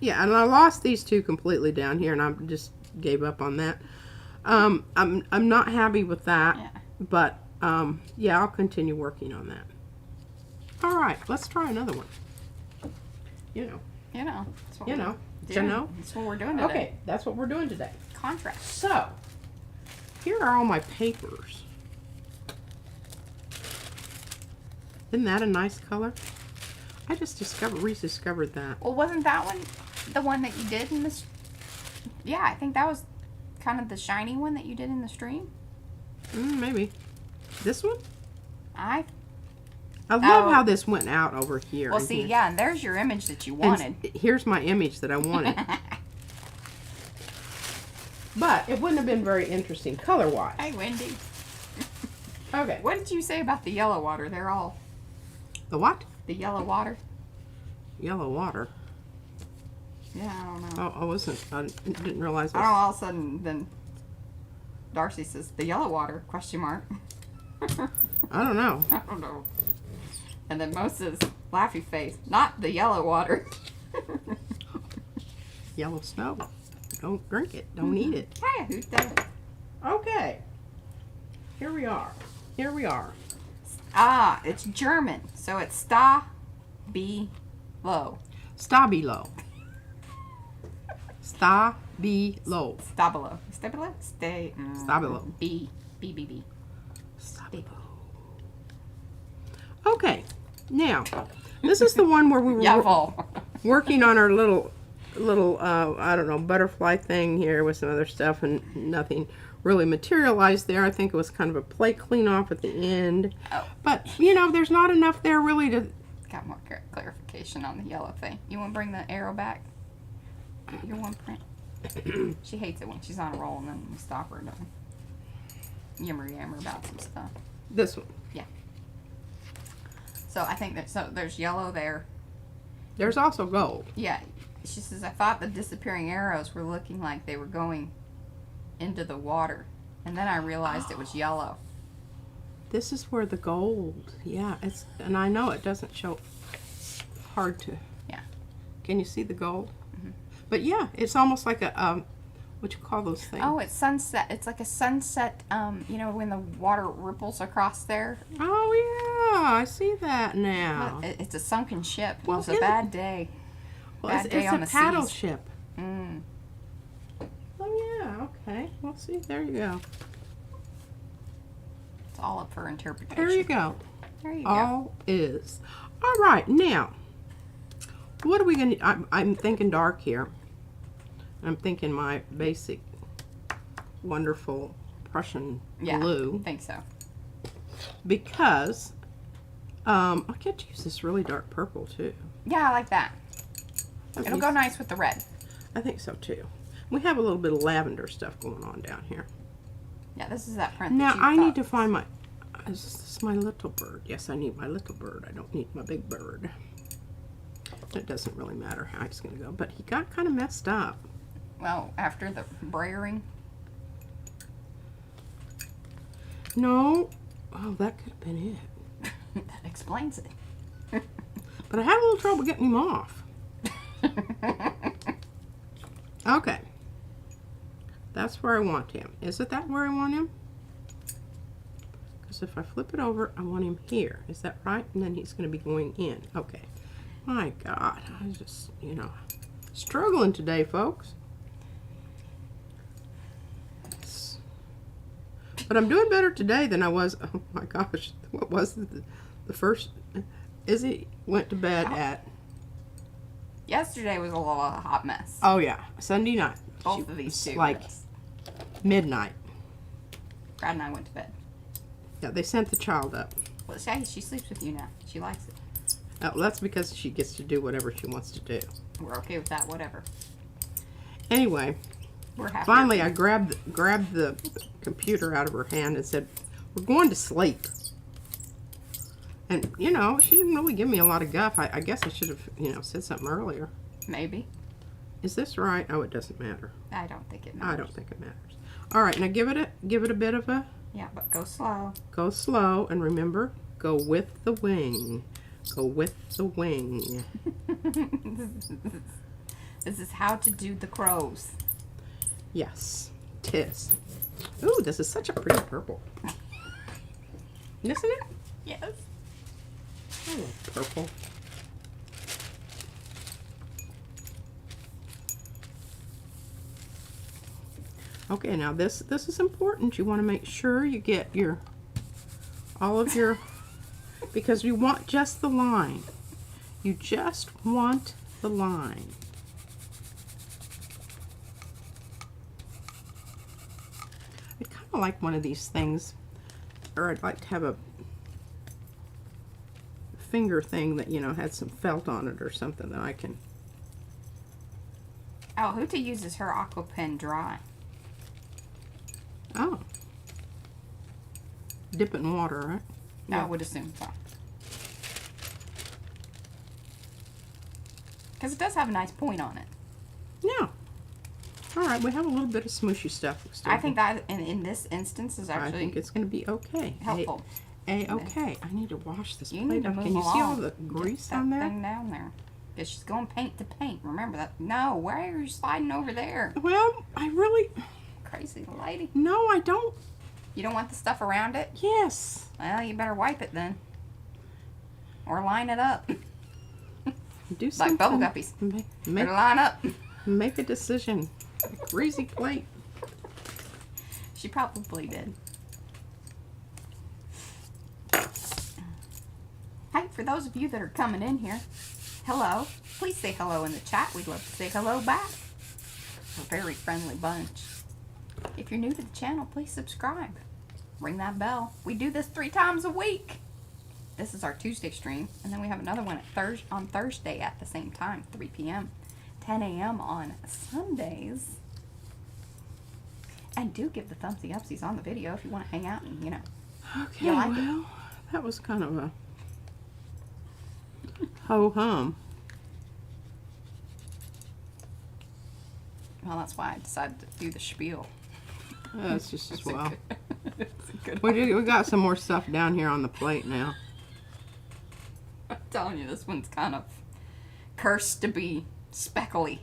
yeah, and I lost these two completely down here, and I just gave up on that. I'm not happy with that, but yeah, I'll continue working on that. All right, let's try another one. You know.
That's what
You know.
That's what we're doing today.
Okay, that's what we're doing today.
Contrast.
So, here are all my papers. Isn't that a nice color? I just rediscovered that.
Well, wasn't that one the one that you did in this? Yeah, I think that was kind of the shiny one that you did in the stream.
Maybe. This one?
I
love how this went out over here.
Well, see, yeah, and there's your image that you wanted.
And here's my image that I wanted. But it wouldn't have been very interesting color-wise.
Hey, Wendy.
Okay.
What did you say about the yellow water? They're all...
The what?
The yellow water.
Yellow water.
Yeah, I don't know.
I didn't realize
I don't know, all of a sudden, then Darcy says, the yellow water, question mark.
I don't know.
I don't know. And then Mo says, laughy face, not the yellow water.
Yellow snow. Don't drink it. Don't eat it.
Hey, who's that?
Okay. Here we are.
Ah, it's German, so it's Stabilo.
Stabilo. Stabilo.
Stabilo. Stabilo? Stay.
Stabilo.
B.
Stabilo. Okay. Now, this is the one where we were working on our little I don't know, butterfly thing here with some other stuff, and nothing really materialized there. I think it was kind of a plate clean off at the end.
Oh.
But, you know, there's not enough there really to...
Got more clarification on the yellow thing. You want to bring the arrow back? Your one print. She hates it when she's on a roll and then we stop her and yammer about some stuff.
This one.
Yeah. So I think there's yellow there.
There's also gold.
Yeah. She says, I thought the disappearing arrows were looking like they were going into the water. And then I realized it was yellow.
This is where the gold, yeah, and I know it doesn't show, hard to.
Yeah.
Can you see the gold? Mm-hmm. But yeah, it's almost like a, what you call those things?
Oh, it's sunset. It's like a sunset, you know, when the water ripples across there.
Oh yeah, I see that now.
It's a sunken ship.
Well,
it was a bad day.
Well,
bad day
it's
on
a
the
paddle
seas.
ship.
Mm.
Oh yeah, okay. Well, see, there you go.
It's all up for interpretation.
There you go.
There you go.
All is. All right, now, what are we going to... I'm thinking dark here. I'm thinking my basic, wonderful Prussian blue.
I think so.
Because I could use this really dark purple too.
Yeah, I like that. It'll go nice with the red.
I think so too. We have a little bit of lavender stuff going on down here.
Yeah, this is that print.
Now
that you
I
thought.
need to find my. Is this my little bird? Yes, I need my little bird. I don't need my big bird. It doesn't really matter how he's going to go, but he got kind of messed up.
Well, after the brayering.
No. Oh, that could have been it.
That explains it.
But I had a little trouble getting him off. Okay. That's where I want him. Is it that where I want him? Because if I flip it over, I want him here. Is that right? And then he's going to be going in. Okay. My God. I was just, struggling today, folks. But I'm doing better today than I was. Oh my gosh. What was the first? Izzy went to bed at.
Yesterday was a little hot mess.
Oh yeah, Sunday night.
Both of these two.
Like midnight.
Brad and I went to bed.
Yeah, they sent the child up.
Well, she sleeps with you now. She likes it.
Oh, that's because she gets to do whatever she wants to do.
We're okay with that. Whatever.
Anyway,
We're happy.
finally I grabbed the computer out of her hand and said, "We're going to sleep." And she didn't really give me a lot of guff. I guess I should have said something earlier.
Maybe.
Is this right? Oh, it doesn't matter.
I don't think it matters.
I don't think it matters. All right, now give it a bit of a.
Yeah, but go slow.
Go slow, and remember, go with the wing. Go with the wing.
This is how to do the crows.
Yes, tis. Ooh, this is such a pretty purple. Isn't it?
Yes.
I love purple. Okay, now this is important. You want to make sure you get all of your, because you want just the line. You just want the line. I kind of like one of these things, or I'd like to have a finger thing that had some felt on it or something that I can.
Oh, Huta uses her aqua pen dry.
Oh, dip it in water, right?
I would assume so. Because it does have a nice point on it.
Yeah. All right, we have a little bit of smooshy stuff.
I think that in this instance is actually
I think it's going to be okay.
helpful.
Okay. I need to wash this
You
plate
need to
up.
move
Can you see all
along.
the grease
Get
on
that
there?
thing down there. Because she's going paint to paint. Remember that. No, why are you sliding over there?
Well, I really.
Crazy lady.
No, I don't.
You don't want the stuff around it?
Yes.
Well, you better wipe it then. Or line it up.
Do
Like
something.
bubble guppies. Better line up.
Make a decision. A greasy plate.
She probably did. Hey, for those of you that are coming in here, hello. Please say hello in the chat. We'd love to say hello back. We're a very friendly bunch. If you're new to the channel, please subscribe. Ring that bell. We do this 3 times a week. This is our Tuesday stream, and then we have another one on Thursday at the same time, 3 p.m., 10 a.m. on Sundays. And do give the thumbsy upsies on the video if you want to hang out and,
Okay,
you like it.
well, that was kind of a ho-hum.
Well, that's why I decided to do the spiel.
That's just as well.
It's a good
We got some more stuff down here on the plate now.
I'm telling you, this one's kind of cursed to be speckly.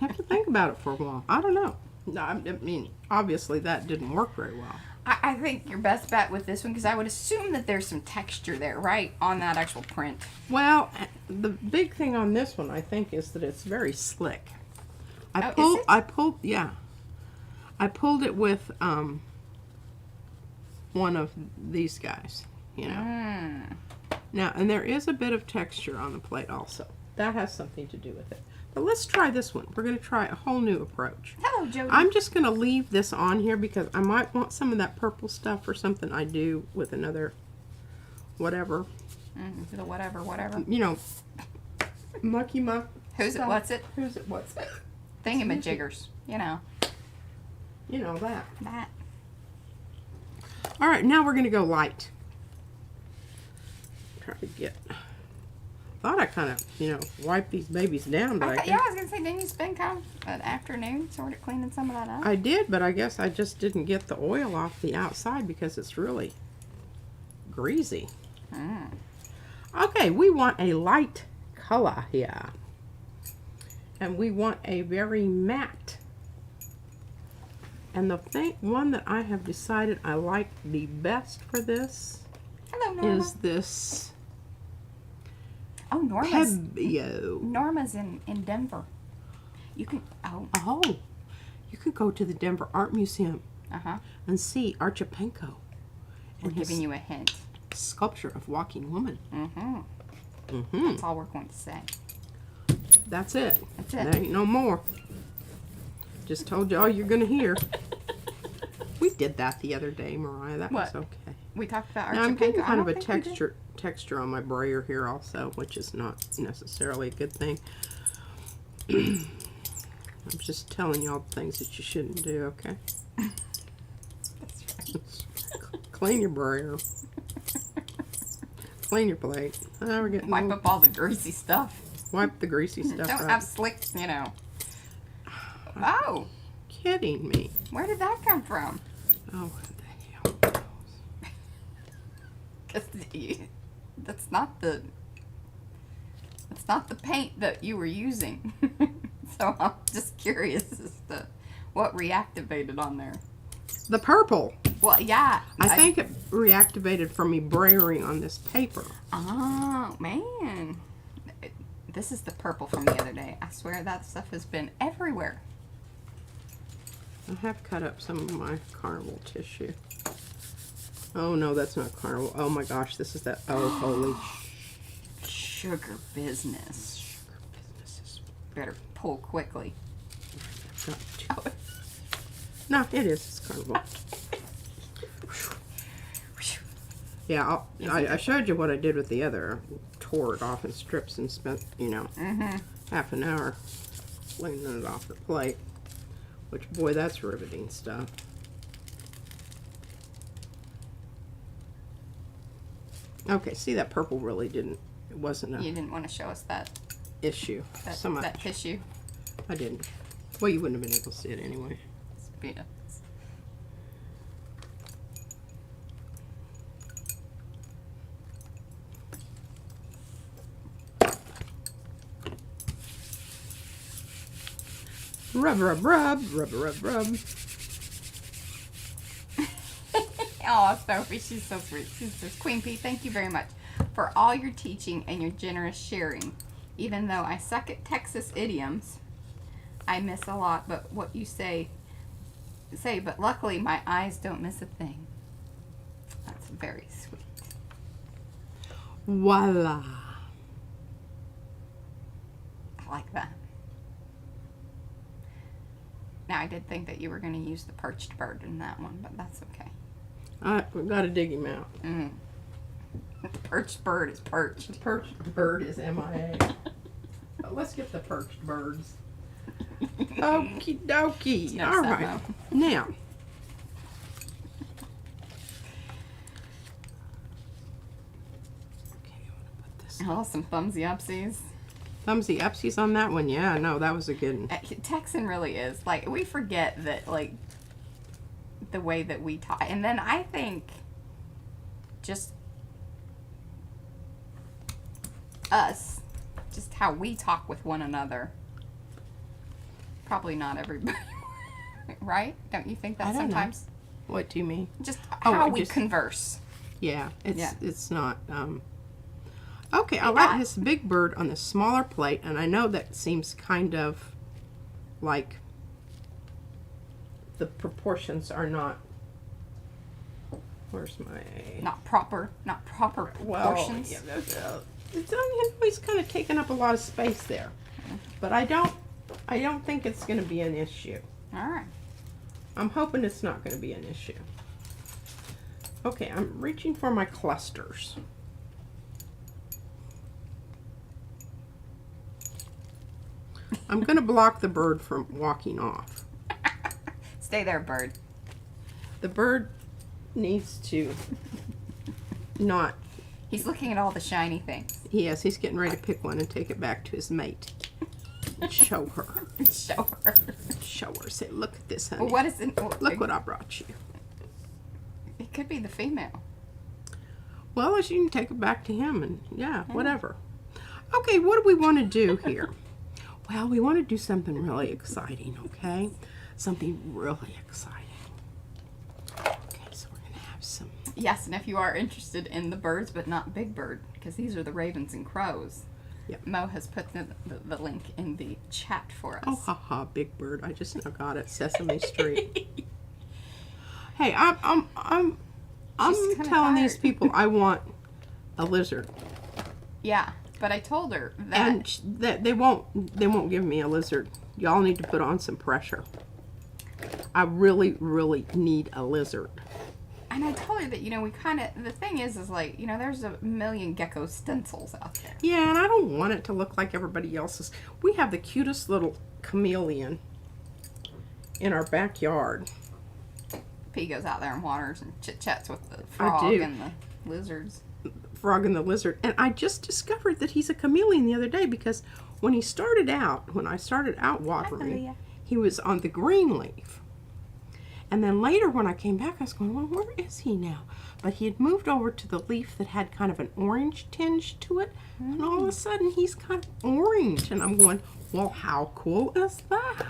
Have to think about it for a while. I don't know. No, I mean, obviously that didn't work very well.
I think your best bet with this one, because I would assume that there's some texture there, right, on that actual print.
Well, the big thing on this one, I think, is that it's very slick.
Is it?
Yeah. I pulled it with one of these guys, Now, and there is a bit of texture on the plate also. That has something to do with it. But let's try this one. We're going to try a whole new approach.
Hello, Jody.
I'm just going to leave this on here because I might want some of that purple stuff for something I do with another whatever.
The whatever.
You know, mucky muck.
Who's it?
stuff.
What's it?
Who's it? What's it?
Thingamajiggers. You know.
You know that.
That.
All right, now we're gonna go light. Try to get. Thought I kind of, wiped these babies down, but
Yeah, I was gonna say, didn't you spend kind of an afternoon sort of cleaning some of that up?
I did, but I guess I just didn't get the oil off the outside because it's really greasy. Okay, we want a light color here. And we want a very matte. And the one that I have decided I like the best for this
Hello, Norma.
is this
Oh, Norma's in Denver. You can
you could go to the Denver Art Museum
uh-huh.
and see Archipenko
We're
and his
giving you a hint.
sculpture of Walking Woman.
That's all we're going to say.
That's it.
That's it.
There ain't no more. Just told you all you're gonna hear. We did that the other day, Mariah. That was
What?
okay.
We talked about
Now I'm
Archipenko.
getting
I
kind of
don't
a
think we did.
texture on my brayer here also, which is not necessarily a good thing. I'm just telling y'all the things that you shouldn't do, okay?
That's right.
Clean your brayer. Clean your plate. Oh, we're getting
Wipe up all the greasy stuff.
wipe the greasy stuff
Don't
out.
have slick, Oh,
Kidding me.
where did that come from?
Oh, what the hell?
'Cause that's not the paint that you were using. So I'm just curious as to what reactivated on there.
The purple.
Well, yeah.
I think it reactivated from me brayering on this paper.
Oh, man. This is the purple from the other day. I swear that stuff has been everywhere.
I have cut up some of my carnival tissue. Oh no, that's not carnival. Oh my gosh, this is that. Oh, holy
Sugar business.
sugar businesses.
Better pull quickly.
Got two. No, it is. It's carnival. Yeah, I showed you what I did with the other. Tore it off in strips and spent, half an hour cleaning it off the plate. Which, boy, that's riveting stuff. Okay, see, that purple really didn't, it wasn't
You
a
didn't want to show us that
so much.
that tissue.
I didn't. Well, you wouldn't have been able to see it anyway.
Yeah.
Rub, rub, rub, rub, rub, rub.
Oh, Sophie, she's so sweet. She says, Queen Pea, thank you very much for all your teaching and your generous sharing. Even though I suck at Texas idioms, I miss a lot, but what you say, but luckily my eyes don't miss a thing. That's very sweet.
Voila.
I like that. Now, I did think that you were going to use the perched bird in that one, but that's okay.
We gotta dig him out.
The perched bird is perched.
The perched bird is MIA. But let's get the perched birds. Okie dokie.
Yes,
All
I
right.
know.
Now. Okay, I'm gonna put this.
Oh, some thumbsy upsies.
Thumbsy upsies on that one. Yeah, no, that was a good one.
Texan really is. Like, we forget that, like, the way that we talk. And then I think just us, just how we talk with one another. Probably not everybody. Right? Don't you think that
I don't know.
sometimes?
What do you mean?
Just
Oh,
how
I
we
just-
converse.
Yeah,
Yeah.
it's not. Okay, I like this big bird on the smaller plate, and I know that seems kind of like the proportions are not. Where's my?
Not proper proportions.
Yeah, it's he's kind of taking up a lot of space there, but I don't think it's going to be an issue.
All right.
I'm hoping it's not going to be an issue. Okay, I'm reaching for my clusters. I'm going to block the bird from walking off.
Stay there, bird.
The bird needs to not.
He's looking at all the shiny things.
Yes, he's getting ready to pick one and take it back to his mate. And show her.
Show her.
Show her. Say, look at this, honey.
Well, what is it?
Look what I brought you.
It could be the female.
Well, you can take it back to him and, yeah, whatever. Okay, what do we want to do here? Well, we want to do something really exciting, okay? Something really exciting. Okay, so we're going to have some...
Yes, and if you are interested in the birds, but not Big Bird, because these are the ravens and crows,
Yep.
Mo has put the link in the chat for us.
Oh, haha, Big Bird. I just now got it. Sesame Street. Hey, I'm
kinda
telling these
tired.
people I want a lizard.
Yeah, but I told her that...
And that they won't give me a lizard. Y'all need to put on some pressure. I really, really need a lizard.
And I told her that, you know, we kind of... The thing is like, you know, there's a million gecko stencils out there.
Yeah, and I don't want it to look like everybody else's. We have the cutest little chameleon in our backyard.
P goes out there and waters and chit-chats with the frog and the lizards.
Frog and the lizard. And I just discovered that he's a chameleon the other day because when I started out watering, he was on the green leaf. And then later when I came back, I was going, well, where is he now? But he had moved over to the leaf that had kind of an orange tinge to it. And all of a sudden, he's kind of orange. And I'm going, well, how cool is that?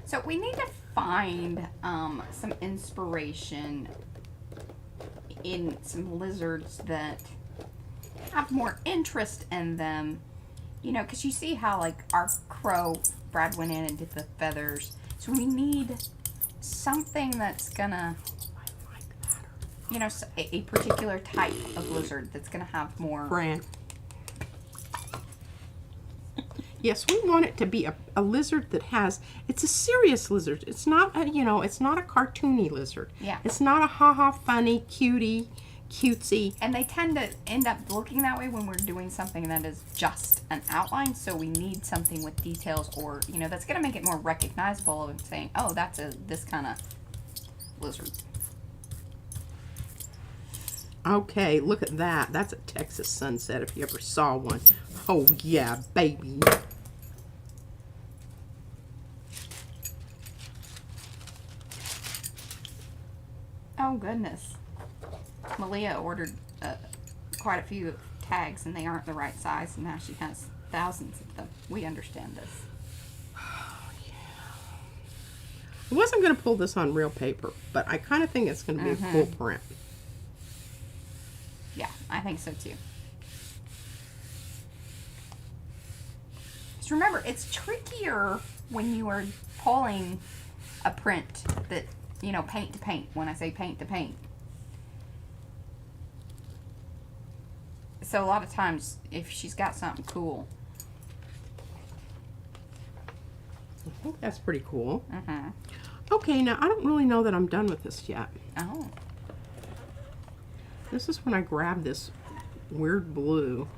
So we need to find some inspiration in some lizards that have more interest in them. You know, because you see how, like, our crow, Brad went in and did the feathers. So we need something that's gonna,
I like that.
you know, a particular type of lizard that's gonna have more.
Fran. Yes, we want it to be a lizard that has, it's a serious lizard. It's not a, you know, it's not a cartoony lizard.
Yeah.
It's not a ha-ha funny, cutesy.
And they tend to end up looking that way when we're doing something that is just an outline. So we need something with details, or, you know, that's going to make it more recognizable of saying, oh, that's this kind of lizard.
Okay, look at that. That's a Texas sunset if you ever saw one. Oh, yeah, baby.
Oh, goodness. Malia ordered quite a few tags, and they aren't the right size, and now she has thousands of them. We understand this.
I wasn't going to pull this on real paper, but I kind of think it's going to be a cool print.
Yeah, I think so too. Just remember, it's trickier when you are pulling a print that, you know, paint to paint. When I say paint to paint. So a lot of times, if she's got something cool.
I think that's pretty cool.
Mm-hmm.
Okay, now I don't really know that I'm done with this yet.
Oh.
This is when I grab this weird blue.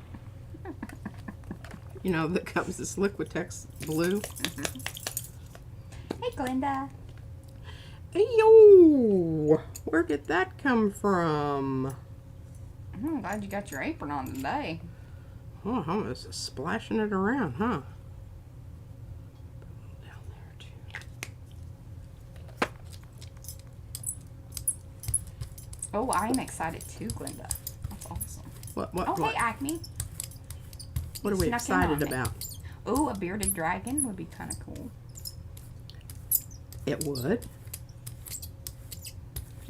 You know, that comes, this Liquitex blue.
Hey, Glinda.
Hey, yo! Where did that come from?
I'm glad you got your apron on today.
Oh, I'm just splashing it around, huh? Down there, too.
Oh, I'm excited too, Glinda. That's awesome.
What,
Oh, hey, Acme.
What are we
Snuck in on
excited
me.
about?
Oh, a bearded dragon would be kind of cool.
It would.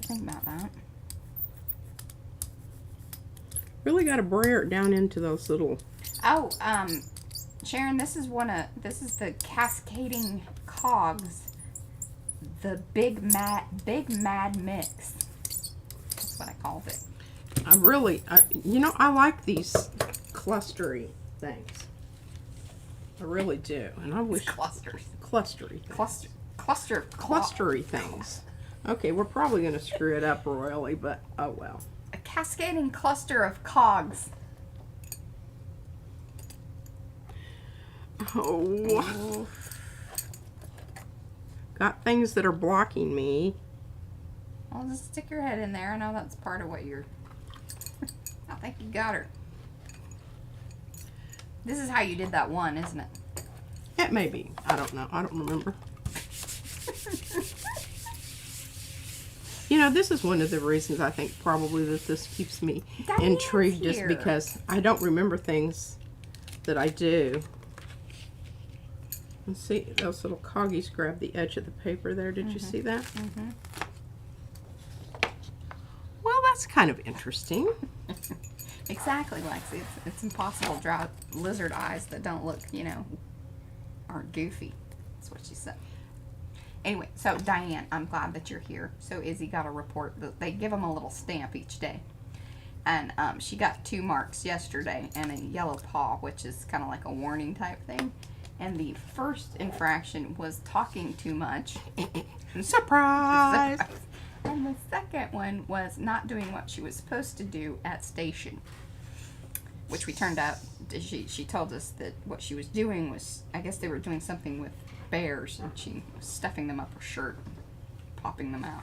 Think about that.
Really got to brayer it down into those little...
Oh, Sharon, this is the cascading cogs. The big mad mix. That's what I called it.
You know, I like these clustery things. I really do. And I wish...
Clusters.
Clustery things.
Clustery
things. Okay, we're probably going to screw it up royally, but oh well.
A cascading cluster of cogs.
Oh. Got things that are blocking me.
I'll just stick your head in there. I know that's part of what you're... I think you got her. This is how you did that one, isn't it?
It may be. I don't know. I don't remember. You know, this is one of the reasons I think probably that this keeps me intrigued, just because I don't remember things that I do. Let's see, those little coggies grab the edge of the paper there. Did you see that? Well, that's kind of interesting.
Exactly, Lexi. It's impossible to draw lizard eyes that don't look, you know, aren't goofy. That's what she said. Anyway, so Diane, I'm glad that you're here. So Izzy got a report. They give them a little stamp each day. And she got 2 marks yesterday and a yellow paw, which is kind of like a warning type thing. And the first infraction was talking too much.
Surprise!
And the second one was not doing what she was supposed to do at station. Which we turned out, she told us that what she was doing was, I guess they were doing something with bears, and she was stuffing them up her shirt, popping them out.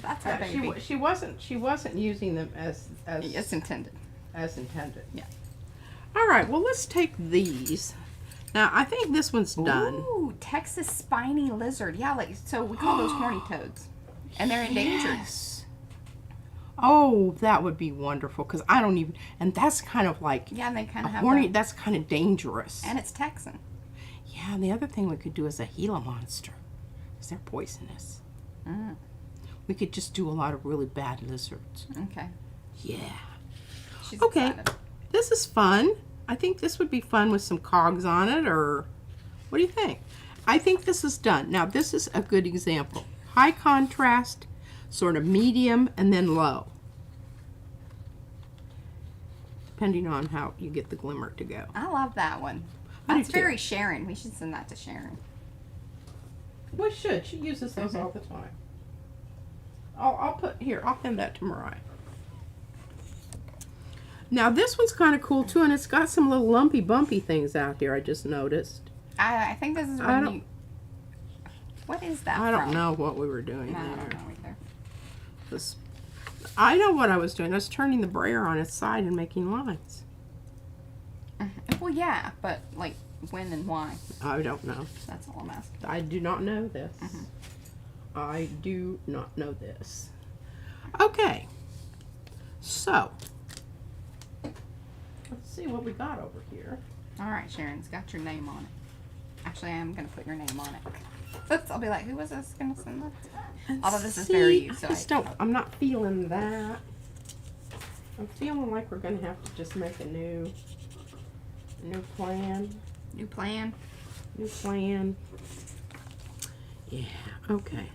That's our baby.
She wasn't using them as
intended.
As intended.
Yeah.
All right. Well, let's take these. Now, I think this one's done.
Ooh, Texas spiny lizard. Yeah, like so we call those horny toads, and they're endangered.
Yes. Oh, that would be wonderful, because I don't even, and that's kind of like,
yeah, they kind of have
horny. That's kind of dangerous.
And it's Texan.
Yeah, and the other thing we could do is a Gila monster, because they're poisonous. We could just do a lot of really bad lizards.
Okay.
Yeah.
She's
okay.
excited.
This is fun. I think this would be fun with some cogs on it, or what do you think? I think this is done. Now, this is a good example. High contrast, sort of medium, and then low. Depending on how you get the glimmer to go.
I love that one. That's very Sharon. We should send that to Sharon.
We should. She uses those all the time. I'll put here. I'll send that to Mariah. Now this one's kind of cool too, and it's got some little lumpy, bumpy things out here. I just noticed.
I think this is when you. What is that?
I don't know what we were doing
No,
there.
I don't know either.
I know what I was doing. I was turning the brayer on its side and making lines.
Well, yeah, but like when and why?
I don't know.
That's all I'm asking.
I do not know this. I do not know this. Okay. So, let's see what we got over here.
All right, Sharon's got your name on it. Actually, I am going to put your name on it. I'll be like, who was this going to send that to? Although this is very you, so
I'm not feeling that. I'm feeling like we're going to have to just make a new plan.
New plan?
New plan. Yeah, okay.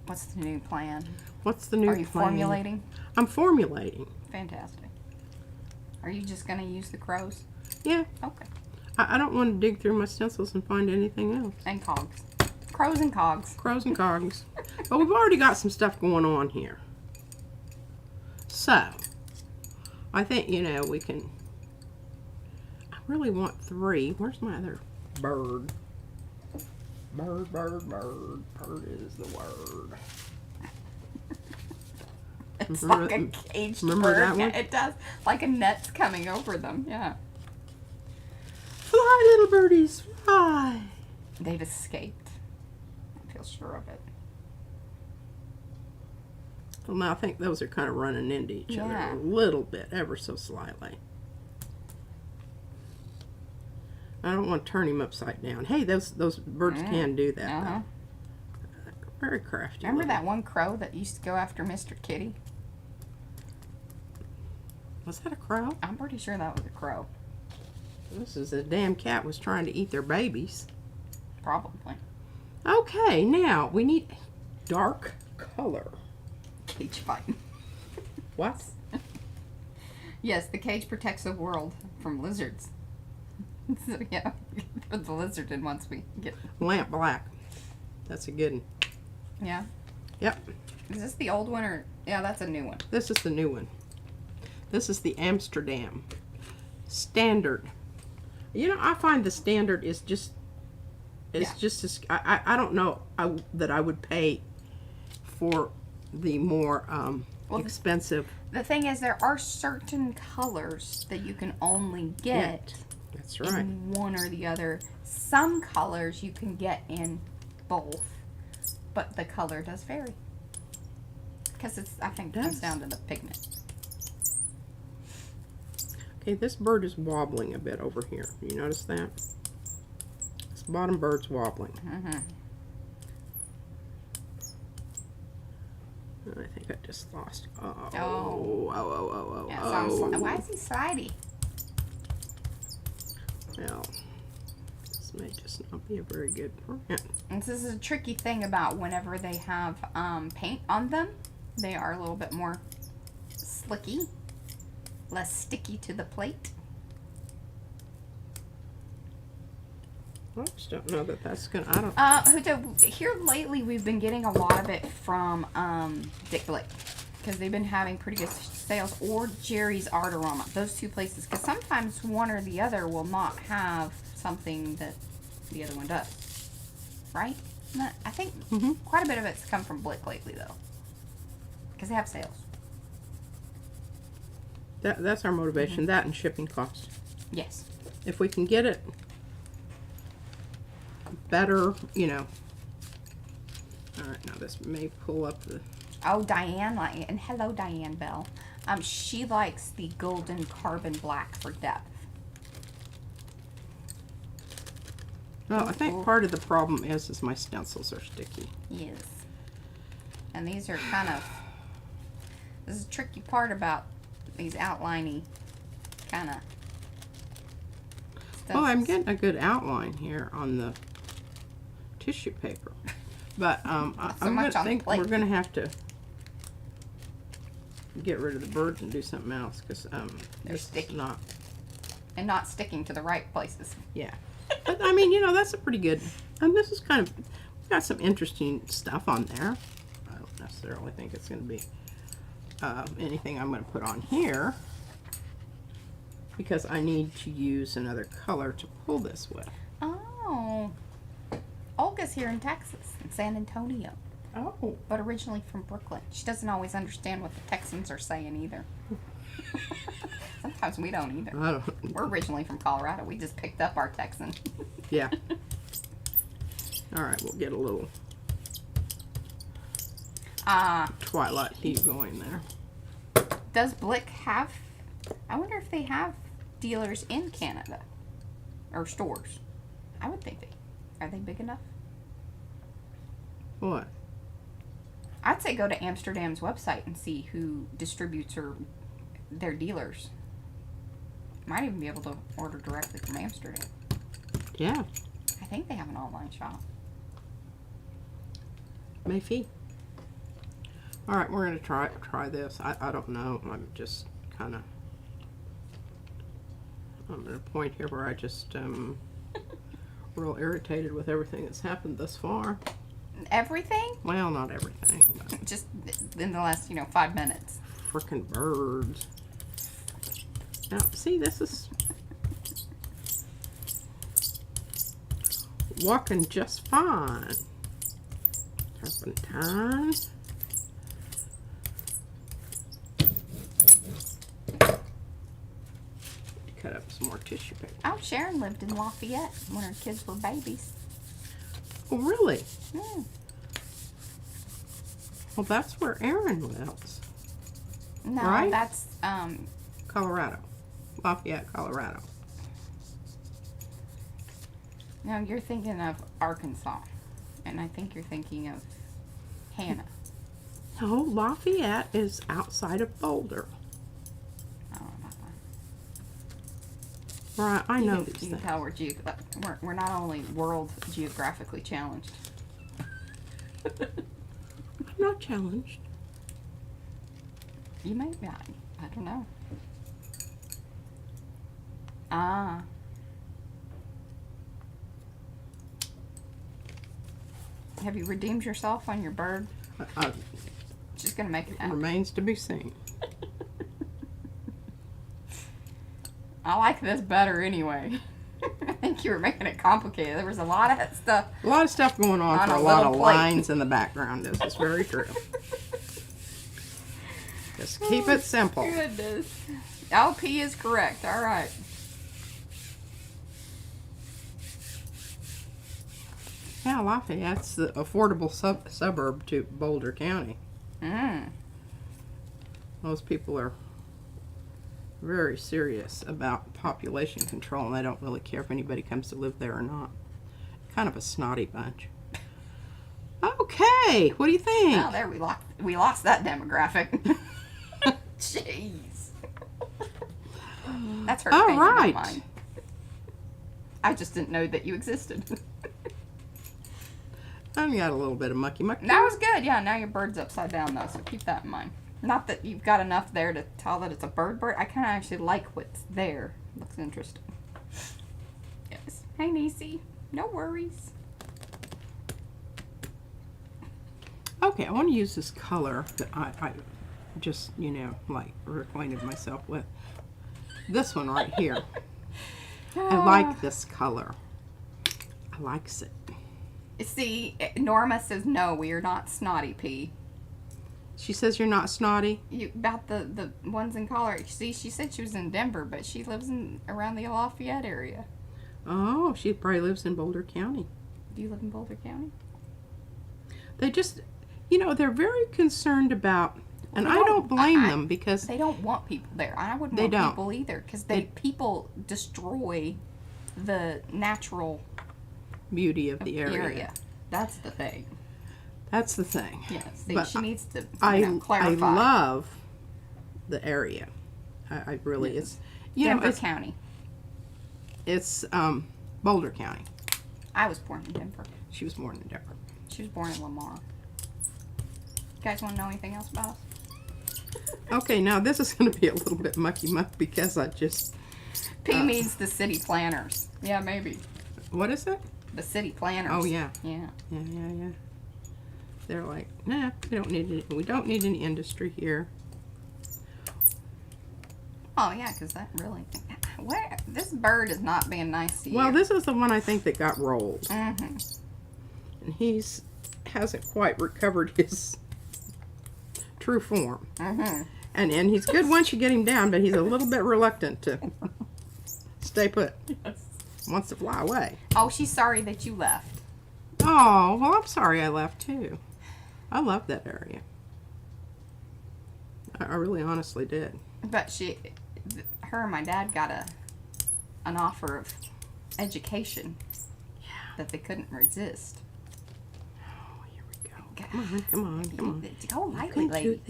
What's the new plan?
What's the new plan?
Are you formulating?
I'm formulating.
Fantastic. Are you just going to use the crows?
Yeah.
Okay.
I don't want to dig through my stencils and find anything else.
And cogs. Crows and cogs.
Crows and cogs. But we've already got some stuff going on here. So, I think, we can... I really want 3. Where's my other bird? Bird, bird, bird. Bird is the word.
It's like a caged bird.
That one?
It does. Like a net's coming over them. Yeah.
Fly, little birdies, fly.
They've escaped. I feel sure of it.
Well, now I think those are kind of running into each other a little bit, ever so slightly. I don't want to turn him upside down. Hey, those birds can do that, though. Very crafty.
Remember that one crow that used to go after Mr. Kitty?
Was that a crow?
I'm pretty sure that was a crow.
This is a damn cat was trying to eat their babies.
Probably.
Okay, now we need dark color.
Cage fighting.
What?
Yes, the cage protects the world from lizards. So, yeah, put the lizard in once we get...
Lamp black. That's a good one.
Yeah?
Yep.
Is this the old one or... Yeah, that's a new one.
This is the new one. This is the Amsterdam standard. You know, I find the standard is just, it's just as, I don't know that I would pay for the more expensive.
The thing is, there are certain colors that you can only get
That's right.
in one or the other. Some colors you can get in both, but the color does vary. Because it's, I think, comes down to the pigment.
Okay, this bird is wobbling a bit over here. You notice that? This bottom bird's wobbling. I think I just lost. Oh.
Yeah, why is he slidey?
Well, this may just not be a very good print.
And this is a tricky thing about whenever they have paint on them. They are a little bit more slicky, less sticky to the plate.
I just don't know that that's gonna. I don't.
Here lately, we've been getting a lot of it from Dick Blick, because they've been having pretty good sales, or Jerry's Artarama. Those two places, because sometimes one or the other will not have something that the other one does, right? I think quite a bit of it's come from Blick lately, though, because they have sales.
That's our motivation. That and shipping costs.
Yes.
If we can get it better, you know. All right, now this may pull up the.
Oh, Diane, and hello, Diane Bell. She likes the golden carbon black for depth.
No, I think part of the problem is my stencils are sticky.
Yes. And these are kind of. This is a tricky part about these outliney kind of.
Well, I'm getting a good outline here on the tissue paper, but I'm gonna think we're gonna have to get rid of the birds and do something else, because
they're sticky,
not
not sticking to the right places.
Yeah, but I mean, you know, that's a pretty good. And this is kind of, we've got some interesting stuff on there. I don't necessarily think it's gonna be anything I'm gonna put on here, because I need to use another color to pull this with.
Oh. Olga's here in Texas, in San Antonio.
Oh.
But originally from Brooklyn. She doesn't always understand what the Texans are saying either. Sometimes we don't either.
I don't.
We're originally from Colorado. We just picked up our Texan.
Yeah. All right, we'll get a little twilight hue going there.
Does Blick have... I wonder if they have dealers in Canada. Or stores. I would think they... Are they big enough?
What?
I'd say go to Amsterdam's website and see who distributes or their dealers. Might even be able to order directly from Amsterdam.
Yeah.
I think they have an online shop.
Maybe. All right, we're gonna try this. I don't know. I'm just kind of. I'm at a point here where I just real irritated with everything that's happened thus far.
Everything?
Well, not everything, but
Just in the last, 5 minutes.
frickin' birds. Now, see, this is walking just fine. Turpentine. Cut up some more tissue paper.
Oh, Sharon lived in Lafayette when her kids were babies.
Oh, really?
Hmm.
Well, that's where Aaron lives.
No,
Right?
that's,
Colorado. Lafayette, Colorado.
no, you're thinking of Arkansas. And I think you're thinking of Hannah.
No, Lafayette is outside of Boulder.
Oh, not that.
Right, I know
You
these
can
things.
tell we're not only world geographically challenged.
I'm not challenged.
You might be. I don't know. Ah. Have you redeemed yourself on your bird?
It
She's gonna make it happen.
remains to be seen.
I like this better anyway. I think you were making it complicated. There was a lot of stuff.
A lot of stuff going on
On
for
a
a lot
little
of
plate.
lines in the background. This is very true. Just keep it simple.
Goodness. LP is correct. All right.
Yeah, Lafayette's the affordable suburb to Boulder County.
Mm.
Most people are very serious about population control, and they don't really care if anybody comes to live there or not. Kind of a snotty bunch. Okay, what do you think?
Well, there we lost that demographic. Jeez. That's her
All
opinion, not
right.
mine. I just didn't know that you existed.
I've got a little bit of mucky.
That was good. Yeah, now your bird's upside down, though, so keep that in mind. Not that you've got enough there to tell that it's a bird. I kind of actually like what's there. Looks interesting. Yes. Hey, Niecy. No worries.
Okay, I want to use this color that I just, like reacquainted myself with. This one right here. I like this color. I likes it.
See, Norma says, no, we are not snotty, P.
She says you're not snotty?
About the ones in Colorado. See, she said she was in Denver, but she lives around the Lafayette area.
Oh, she probably lives in Boulder County.
Do you live in Boulder County?
They just, they're very concerned about, and I don't blame them because
they don't want people there. I wouldn't want people either because people destroy the natural
beauty of the area.
That's the thing.
That's the thing.
Yes,
But
she needs to
clarify. I
clarify.
love the area. I really, it's,
Denver
it's,
County.
It's Boulder County.
I was born in Denver.
She was born in Denver.
She was born in Lamar. You guys want to know anything else about us?
Okay, now this is going to be a little bit mucky muck because I just...
P means the city planners. Yeah, maybe.
What is it?
The city planners.
Oh, yeah.
Yeah.
Yeah. They're like, nah, we don't need any industry here.
Oh, yeah, because that really... This bird is not being nice to you.
Well, this is the one I think that got rolled.
Mm-hmm.
And hasn't quite recovered his true form.
Mm-hmm.
And he's good once you get him down, but he's a little bit reluctant to stay put.
Yes.
Wants to fly away.
Oh, she's sorry that you left.
Oh, well, I'm sorry I left too. I love that area. I really honestly did.
But her and my dad got an offer of education that they couldn't resist.
Oh, here we go. Come on.
Go lightly, lady.
You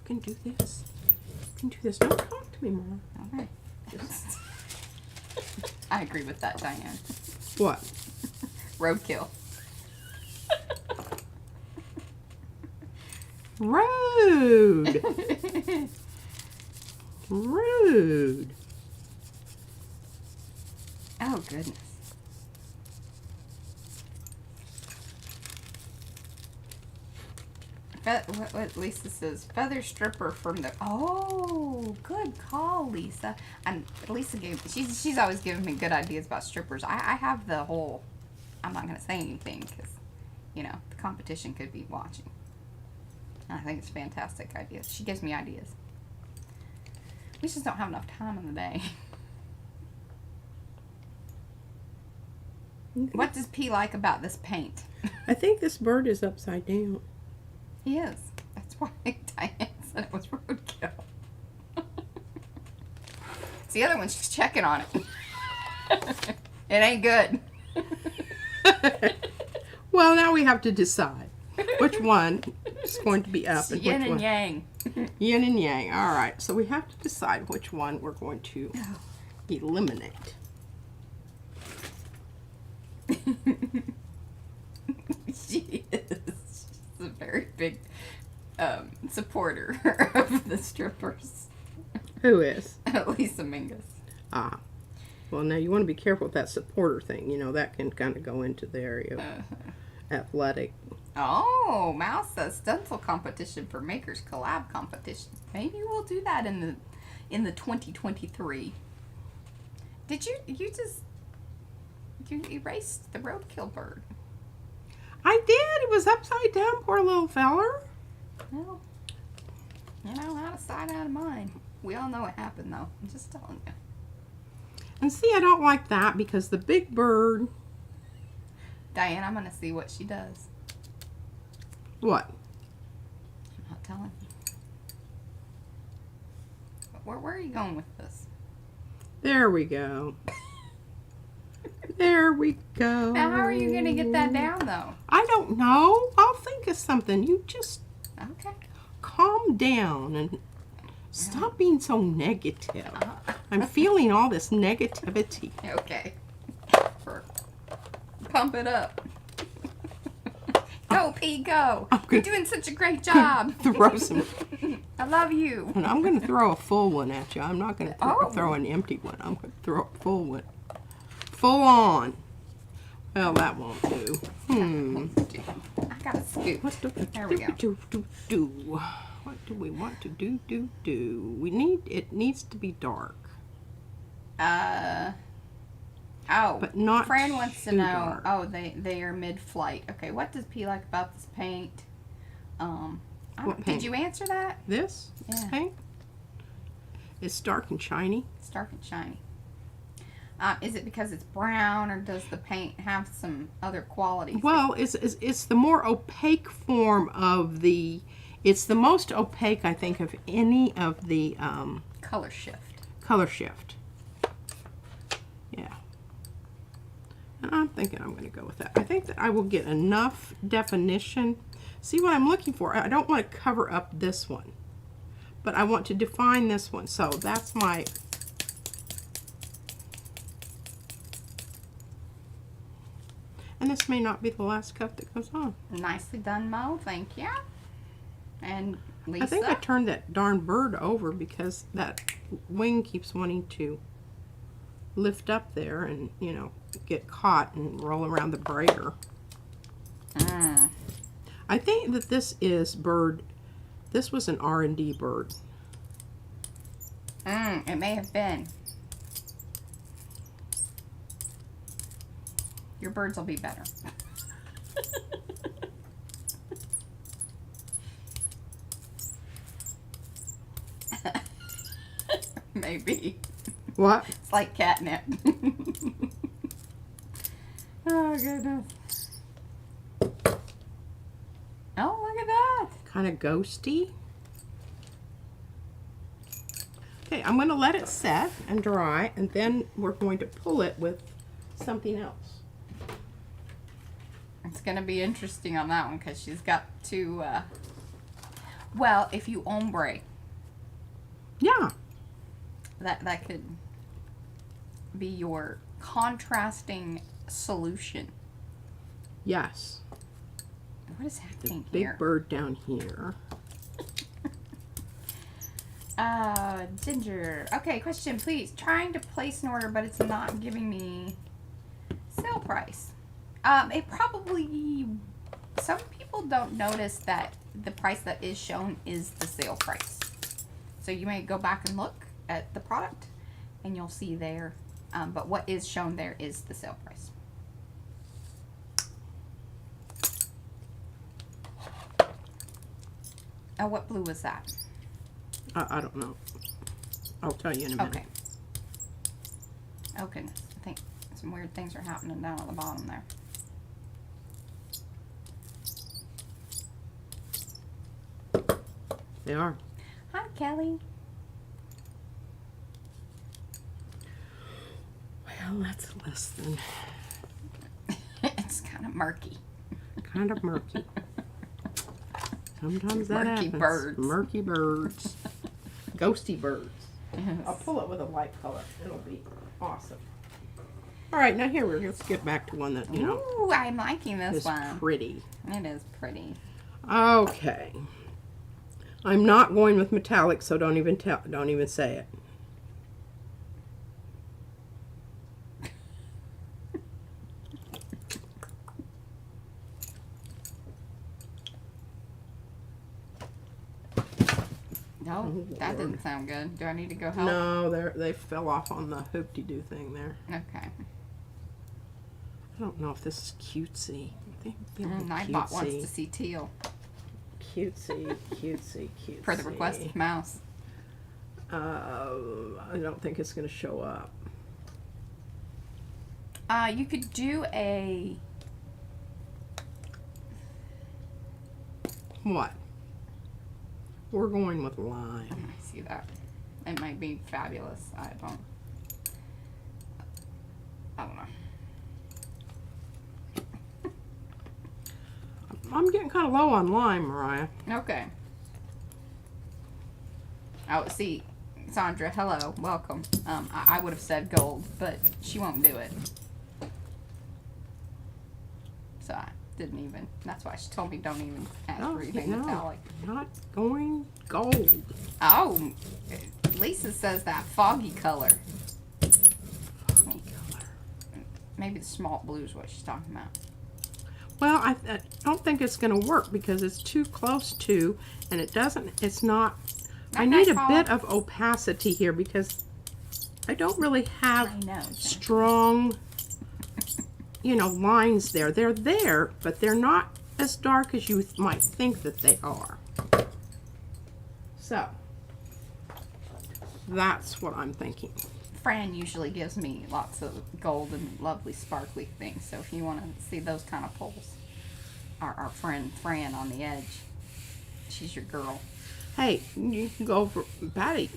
can do this. You can do this. Don't talk to me, Mom.
All right. I agree with that, Diane.
What?
Roadkill.
Rude. Rude.
Oh, goodness. What Lisa says, feather stripper from the... Oh, good call, Lisa. And Lisa she's always giving me good ideas about strippers. I have the whole... I'm not going to say anything because, the competition could be watching. And I think it's a fantastic idea. She gives me ideas. We just don't have enough time in the day. What does P like about this paint?
I think this bird is upside down.
He is. That's why Diane said it was roadkill. It's the other one. She's checking on it. It ain't good.
Well, now we have to decide which one is going to be up and
Yin
which
and
one.
yang.
Yin and yang. All right. So we have to decide which one we're going to eliminate.
She is. She's a very big supporter of the strippers.
Who is?
Lisa Mingus.
Ah. Well, now you want to be careful with that supporter thing. That can kind of go into the area of athletic.
Oh, Mouse says stencil competition for makers collab competition. Maybe we'll do that in the 2023. Did you erased the roadkill bird?
I did. It was upside down, poor little feller.
Well, you know, out of sight, out of mind. We all know what happened, though. I'm just telling you.
And see, I don't like that because the big bird...
Diane, I'm going to see what she does.
What?
I'm not telling you. But where are you going with this?
There we go. There we go.
Now, how are you going to get that down, though?
I don't know. I'll think of something. You just
Okay.
calm down and stop being so negative. I'm feeling all this negativity.
Okay. Pump it up. Go, P, go. You're doing such a great job.
Throw some...
I love you.
And I'm going to throw a full one at you. I'm not going to
Oh.
throw an empty one. I'm going to throw a full one. Full on. Well, that won't do.
I got a scoop.
What do
There we go.
do? What do we want to do? It needs to be dark.
Oh,
But not
Fran wants to
too
know.
dark.
Oh, they are mid-flight. Okay, what does P like about this paint?
What
Did
paint?
you answer that?
This
Yeah.
paint? It's dark and shiny.
It's dark and shiny. Is it because it's brown, or does the paint have some other qualities?
Well, it's the more opaque form of the... It's the most opaque, I think, of any of the
Color shift.
color shift. Yeah. And I'm thinking I'm going to go with that. I think that I will get enough definition. See what I'm looking for? I don't want to cover up this one, but I want to define this one. So that's my... And this may not be the last coat that goes on.
Nicely done, Mo. Thank you. And Lisa.
I think I turned that darn bird over because that wing keeps wanting to lift up there and, you know, get caught and roll around the brayer. I think that this is bird. This was an R&D bird.
It may have been. Your birds will be better. Maybe.
What?
It's like catnip. Oh, goodness. Oh, look at that.
Kind of ghosty. Okay, I'm going to let it set and dry, and then we're going to pull it with something else.
It's going to be interesting on that one because she's got to, well, if you ombre,
Yeah.
that could be your contrasting solution.
Yes.
What is happening
Big
here?
bird down here.
Ginger. Okay, question, please. Trying to place an order, but it's not giving me sale price. It probably, some people don't notice that the price that is shown is the sale price. So you may go back and look at the product and you'll see there, but what is shown there is the sale price. Oh, what blue was that?
I don't know. I'll tell you in a minute.
Okay. Oh goodness, I think some weird things are happening down at the bottom there.
They are.
Hi, Kelly.
Well, that's less than
It's kind of murky.
kind of murky. Sometimes that
Murky
happens.
birds.
Murky birds. Ghosty birds. I'll pull it with a light color. It'll be awesome. All right, now here let's get back to one that, you know,
Ooh, I'm liking this
is
one.
pretty.
It is pretty.
Okay. I'm not going with metallic, so don't even say it.
Oh, that
Lord.
didn't sound good. Do I need to go help?
No, they fell off on the hoop-de-doo thing there.
Okay.
I don't know if this is cutesy. They feel
Nightbot wants to
cutesy.
see teal.
Cutesy, cutesy, cutesy.
Per the request of Mouse.
I don't think it's going to show up.
You could do a...
What? We're going with lime.
I see that. It might be fabulous. I don't know.
I'm getting kind of low on lime, Mariah.
Okay. Oh, see, Sandra, hello, welcome. I would have said gold, but she won't do it. So I didn't even. That's why she told me don't even ask for anything metallic.
Not going gold.
Oh, Lisa says that foggy color.
Foggy color.
Maybe the smalt blue is what she's talking about.
Well, I don't think it's going to work because it's too close to, and it's not, I need a bit of opacity here because I don't really have strong, lines there. They're there, but they're not as dark as you might think that they are. So, that's what I'm thinking.
Fran usually gives me lots of gold and lovely sparkly things, so if you want to see those kind of pulls, our friend Fran on the edge, she's your girl.
Hey, you can go for Patty.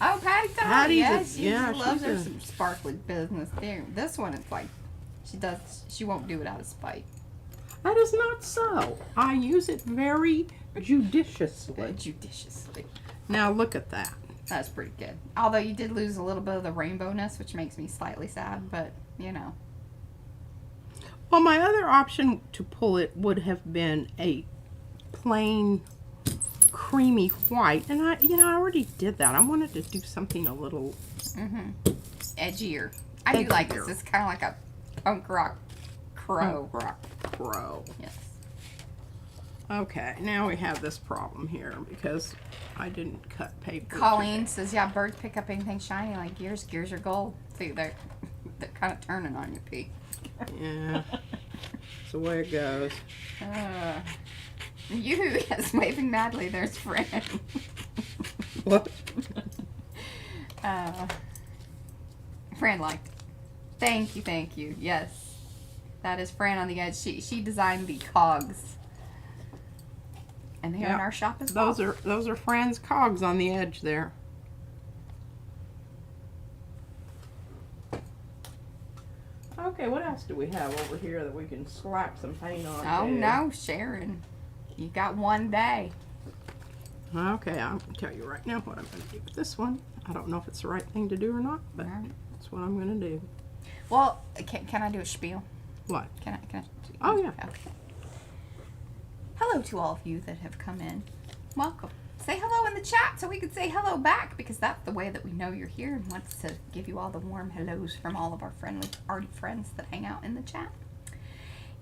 Oh, Patty, she loves her
a...
some sparkly business there. This one, it's like she won't do it out of spite.
That is not so. I use it very judiciously. Now look at that.
That's pretty good. Although you did lose a little bit of the rainbowness, which makes me slightly sad, but
Well, my other option to pull it would have been a plain creamy white, and I already did that. I wanted to do something a little
edgier. I do like this. It's kind of like a punk rock crow. Yes.
Okay, now we have this problem here because I didn't cut paper.
Colleen says, yeah, birds pick up anything shiny like gears. Gears are gold. See, they're kind of turning on you, Pete.
Yeah, that's the way it goes.
Yes, waving madly. There's Fran.
What?
Fran liked it. Thank you. Yes, that is Fran on the edge. She designed the cogs. And they're in our shop as well.
Those are Fran's cogs on the edge there. Okay, what else do we have over here that we can slap some paint on?
Oh no, Sharon. You got one day.
Okay, I'll tell you right now what I'm going to do with this one. I don't know if it's the right thing to do or not, but that's what I'm going to do.
Well, can I do a spiel?
What?
Can I?
Oh, yeah.
Okay. Hello to all of you that have come in. Welcome. Say hello in the chat so we can say hello back, because that's the way that we know you're here and wants to give you all the warm hellos from all of our friendly arty friends that hang out in the chat.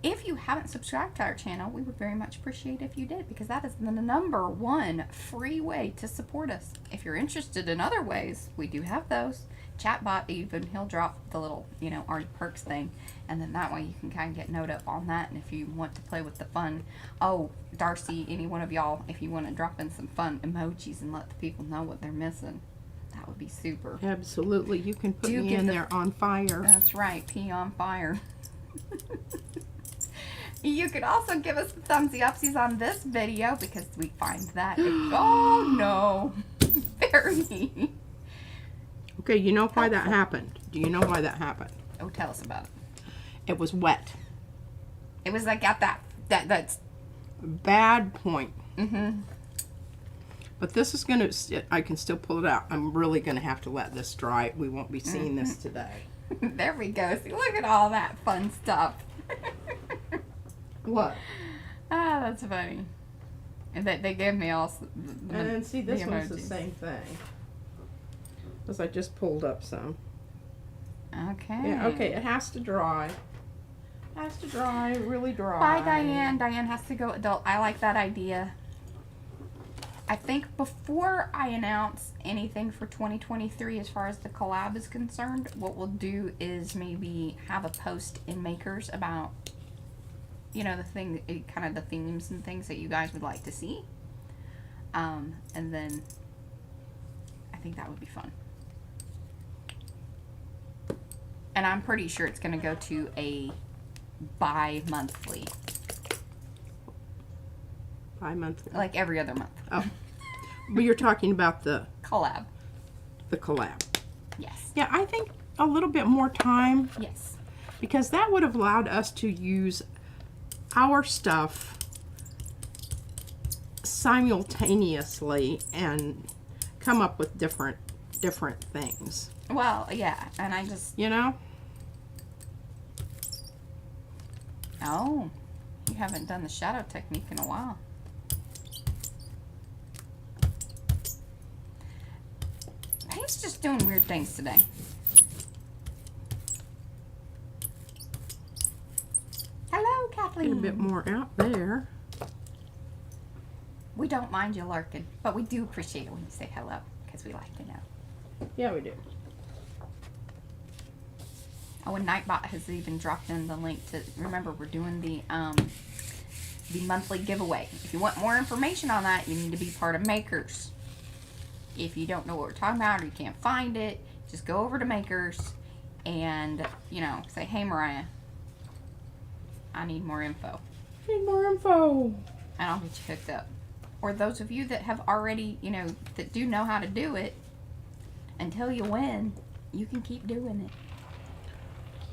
If you haven't subscribed to our channel, we would very much appreciate if you did, because that is the #1 free way to support us. If you're interested in other ways, we do have those. Chatbot, even, he'll drop the little, Arty Perks thing, and then that way you can kind of get noted on that. And if you want to play with the fun, Darcy, any one of y'all, if you want to drop in some fun emojis and let the people know what they're missing, that would be super.
Absolutely, you can put me in there on fire.
That's right, pee on fire. You could also give us the thumbsy upsies on this video, because we find that oh no, very.
Okay, you know why that happened? Do you know why that happened?
Oh, tell us about it.
It was wet.
It was like at that's
bad point. But this is gonna. I can still pull it out. I'm really gonna have to let this dry. We won't be seeing this today.
There we go. See, look at all that fun stuff.
What?
Ah, that's funny. And they gave me all.
And then see, this one's the same thing. Because I just pulled up some.
Okay.
Yeah. Okay. It has to dry. Has to dry. Really dry.
Bye, Diane. Diane has to go adult. I like that idea. I think before I announce anything for 2023 as far as the collab is concerned, what we'll do is maybe have a post in Makers about, you know, kind of the themes and things that you guys would like to see. And then I think that would be fun. And I'm pretty sure it's going to go to a bi-monthly.
Bi-monthly?
Like every other month.
Oh. But you're talking about the
Collab.
The collab.
Yes.
Yeah, I think a little bit more time.
Yes.
Because that would have allowed us to use our stuff simultaneously and come up with different things.
Well, yeah, and I just...
You know?
Oh, you haven't done the shadow technique in a while. Paint's just doing weird things today. Hello, Kathleen.
Get a bit more out there.
We don't mind you lurking, but we do appreciate it when you say hello, because we like to know.
Yeah, we do.
Oh, and Nightbot has even dropped in the link to, remember, we're doing the monthly giveaway. If you want more information on that, you need to be part of Makers. If you don't know what we're talking about or you can't find it, just go over to Makers and, you know, say, hey, Mariah, I need more info.
Need more info.
And I'll get you hooked up. Or those of you that have already, you know, that do know how to do it, until you win, you can keep doing it.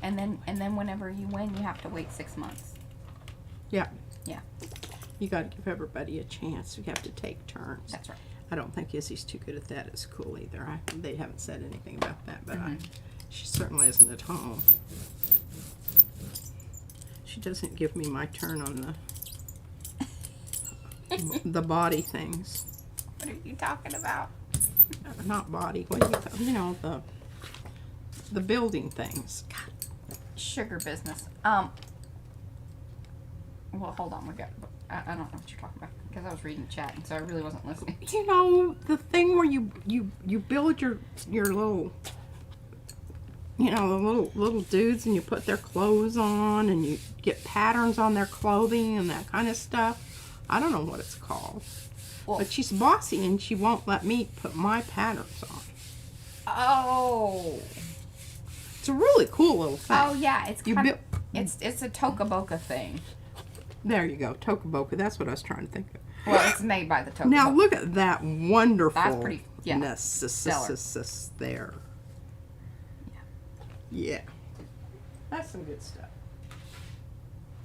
And then whenever you win, you have to wait 6 months.
Yeah.
Yeah.
You got to give everybody a chance. You have to take turns.
That's right.
I don't think Izzy's too good at that at school either. They haven't said anything about that, but she certainly isn't at home. She doesn't give me my turn on the body things.
What are you talking about?
Not body. What do you call, you know, the building things. God.
Sugar business. Well, hold on. I don't know what you're talking about because I was reading the chat, and so I really wasn't listening.
You know, the thing where you build your little, you know, the little dudes, and you put their clothes on, and you get patterns on their clothing and that kind of stuff. I don't know what it's called.
Well,
But she's bossy, and she won't let me put my patterns on.
Oh.
It's a really cool little thing.
Oh yeah, it's kind of, it's a Tokaboka thing.
There you go, Tokaboka. That's what I was trying to think of.
Well, it's made by the Tokaboka.
Now look at that wonderful.
That's pretty, yeah,
there. Yeah. That's some good stuff.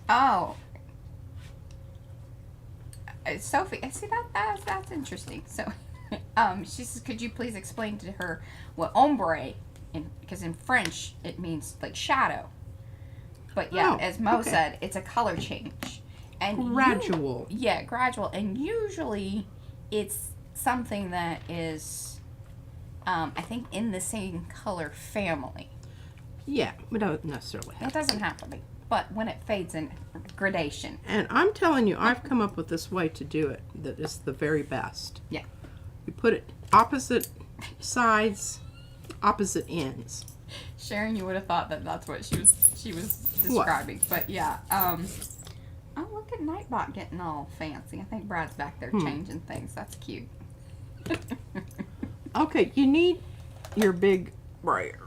Oh. Sophie, see that's interesting. So, she says, could you please explain to her what ombre, because in French it means like shadow. But yeah, as Mo said, it's a color change. And
gradual.
Gradual. And usually it's something that is, I think, in the same color family.
Yeah, we don't necessarily have
It doesn't have to be. But when it fades in gradation.
And I'm telling you, I've come up with this way to do it that is the very best.
Yeah.
You put it opposite sides, opposite ends.
Sharon, you would have thought that that's what she was describing. What? But yeah, oh, look at Nightbot getting all fancy. I think Brad's back there changing things. That's cute.
Okay, you need your big brayer.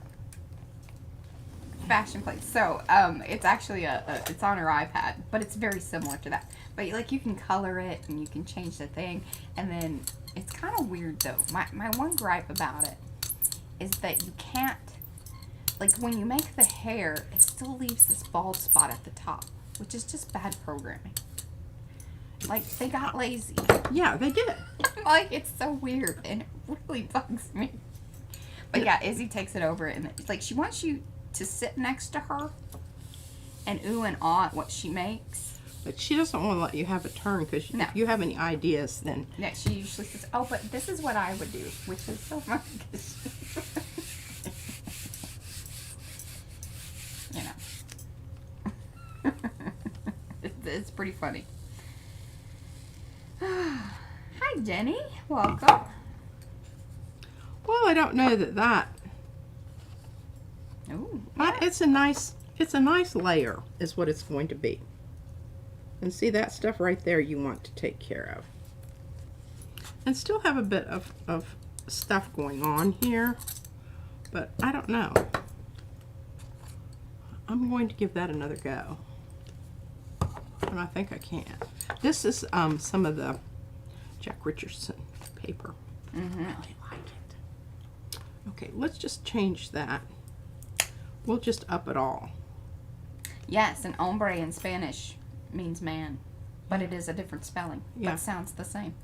Fashion plate. So, it's actually it's on her iPad, but it's very similar to that. But like, you can color it and you can change the thing, and then it's kind of weird though. My one gripe about it is that you can't, like, when you make the hair, it still leaves this bald spot at the top, which is just bad programming. Like, they got lazy.
Yeah, they did.
Like, it's so weird, and it really bugs me. But yeah, Izzy takes it over, and it's like, she wants you to sit next to her and ooh and ah at what she makes.
But she doesn't want to let you have a turn, because if you have any ideas, then...
Yeah, she usually says, oh, but this is what I would do, which is so funny. You know. It's pretty funny. Hi, Jenny. Welcome.
Well, I don't know that.
Ooh,
It's a nice layer is what it's going to be. And see that stuff right there you want to take care of. And still have a bit of stuff going on here, but I don't know. I'm going to give that another go. And I think I can. This is some of the Jack Richardson paper.
Mm-hmm.
I really like it. Okay, let's just change that. We'll just up it all.
Yes, and hombre in Spanish means man, but it is a different spelling.
Yeah.
But sounds the same.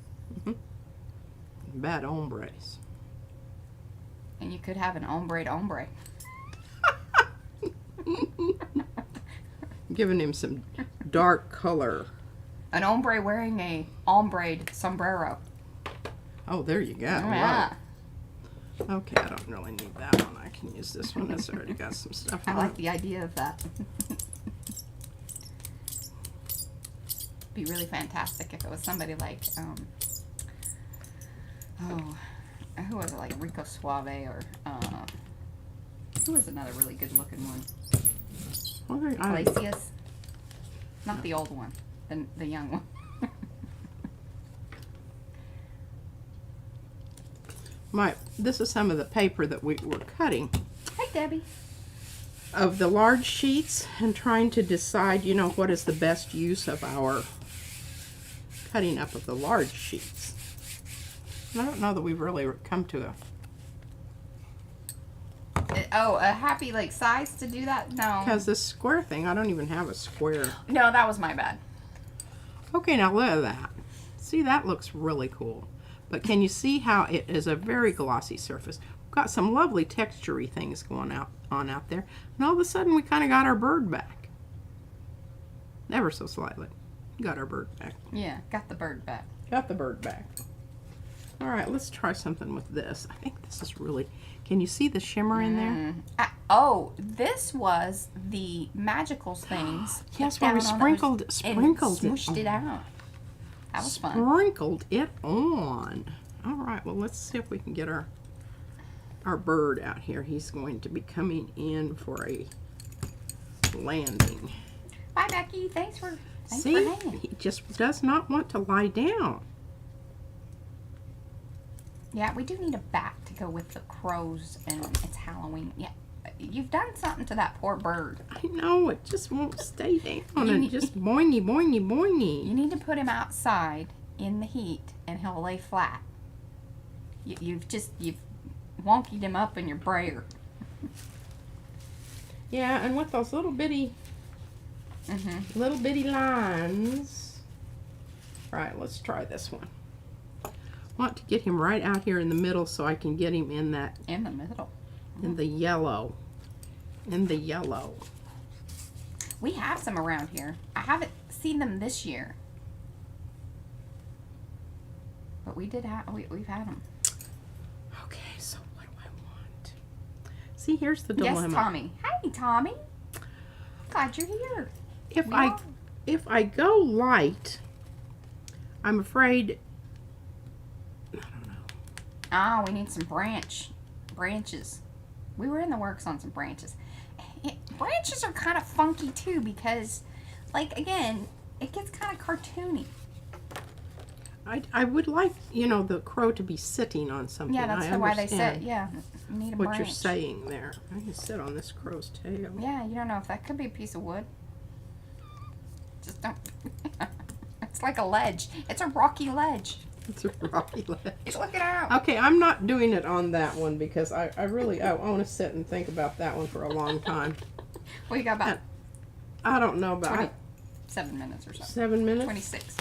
Bad hombres.
And you could have an hombre'd hombre.
Giving him some dark color.
An hombre wearing a ombre sombrero.
Oh, there you go.
Yeah.
Whoa. Okay, I don't really need that one. I can use this one. It's already got some stuff
I
on
like
it.
the idea of that. Be really fantastic if it was somebody like, who was it, like Rico Suave or, who was another really good looking one?
Well, I-
Iglesias? Not the old one, the young one.
This is some of the paper that we were cutting
Hi, Debbie.
of the large sheets and trying to decide, you know, what is the best use of our cutting up of the large sheets. And I don't know that we've really come to
A happy, like, size to do that? No.
because this square thing, I don't even have a square.
No, that was my bad.
Okay, now look at that. See, that looks really cool. But can you see how it is a very glossy surface? We've got some lovely texture-y things going on out there. And all of a sudden, we kind of got our bird back. Ever so slightly. Got our bird back.
Yeah, got the bird back.
Got the bird back. All right, let's try something with this. I think this is really... Can you see the shimmer in there?
Oh, this was the magicals things.
Yes,
put
where we
down on
sprinkled
those
it.
and smooshed it out. That was fun.
Sprinkled it on. All right, well, let's see if we can get our bird out here. He's going to be coming in for a landing.
Bye, Becky. Thanks for
See,
hanging.
he just does not want to lie down.
Yeah, we do need a bat to go with the crows and it's Halloween. Yeah, you've done something to that poor bird.
I know, it just won't stay down and just boingy, boingy, boingy.
You need to put him outside in the heat and he'll lay flat. You've wonkied him up in your brayer.
Yeah, and with those little bitty lines. All right, let's try this one. Want to get him right out here in the middle so I can get him in that
In the middle.
in the yellow. In the yellow.
We have some around here. I haven't seen them this year. But we did have, we've had them.
Okay, so what do I want? See, here's the dilemma.
Yes, Tommy. Hey, Tommy. Glad you're here.
If I go light, I'm afraid. I don't know.
Ah, we need some branches. We were in the works on some branches. Branches are kind of funky too because, like, again, it gets kind of cartoony.
I would like, you know, the crow to be sitting on something.
Yeah, that's
I
why they said,
understand
yeah, you need a
what
branch.
you're saying there. I can sit on this crow's tail.
Yeah, you don't know if that could be a piece of wood. Just don't. It's like a ledge. It's a rocky ledge.
It's a rocky ledge.
Look it out.
Okay, I'm not doing it on that one because I really I want to sit and think about that one for a long time.
Well, you got about
I don't know about
27 minutes or so.
7 minutes.
26.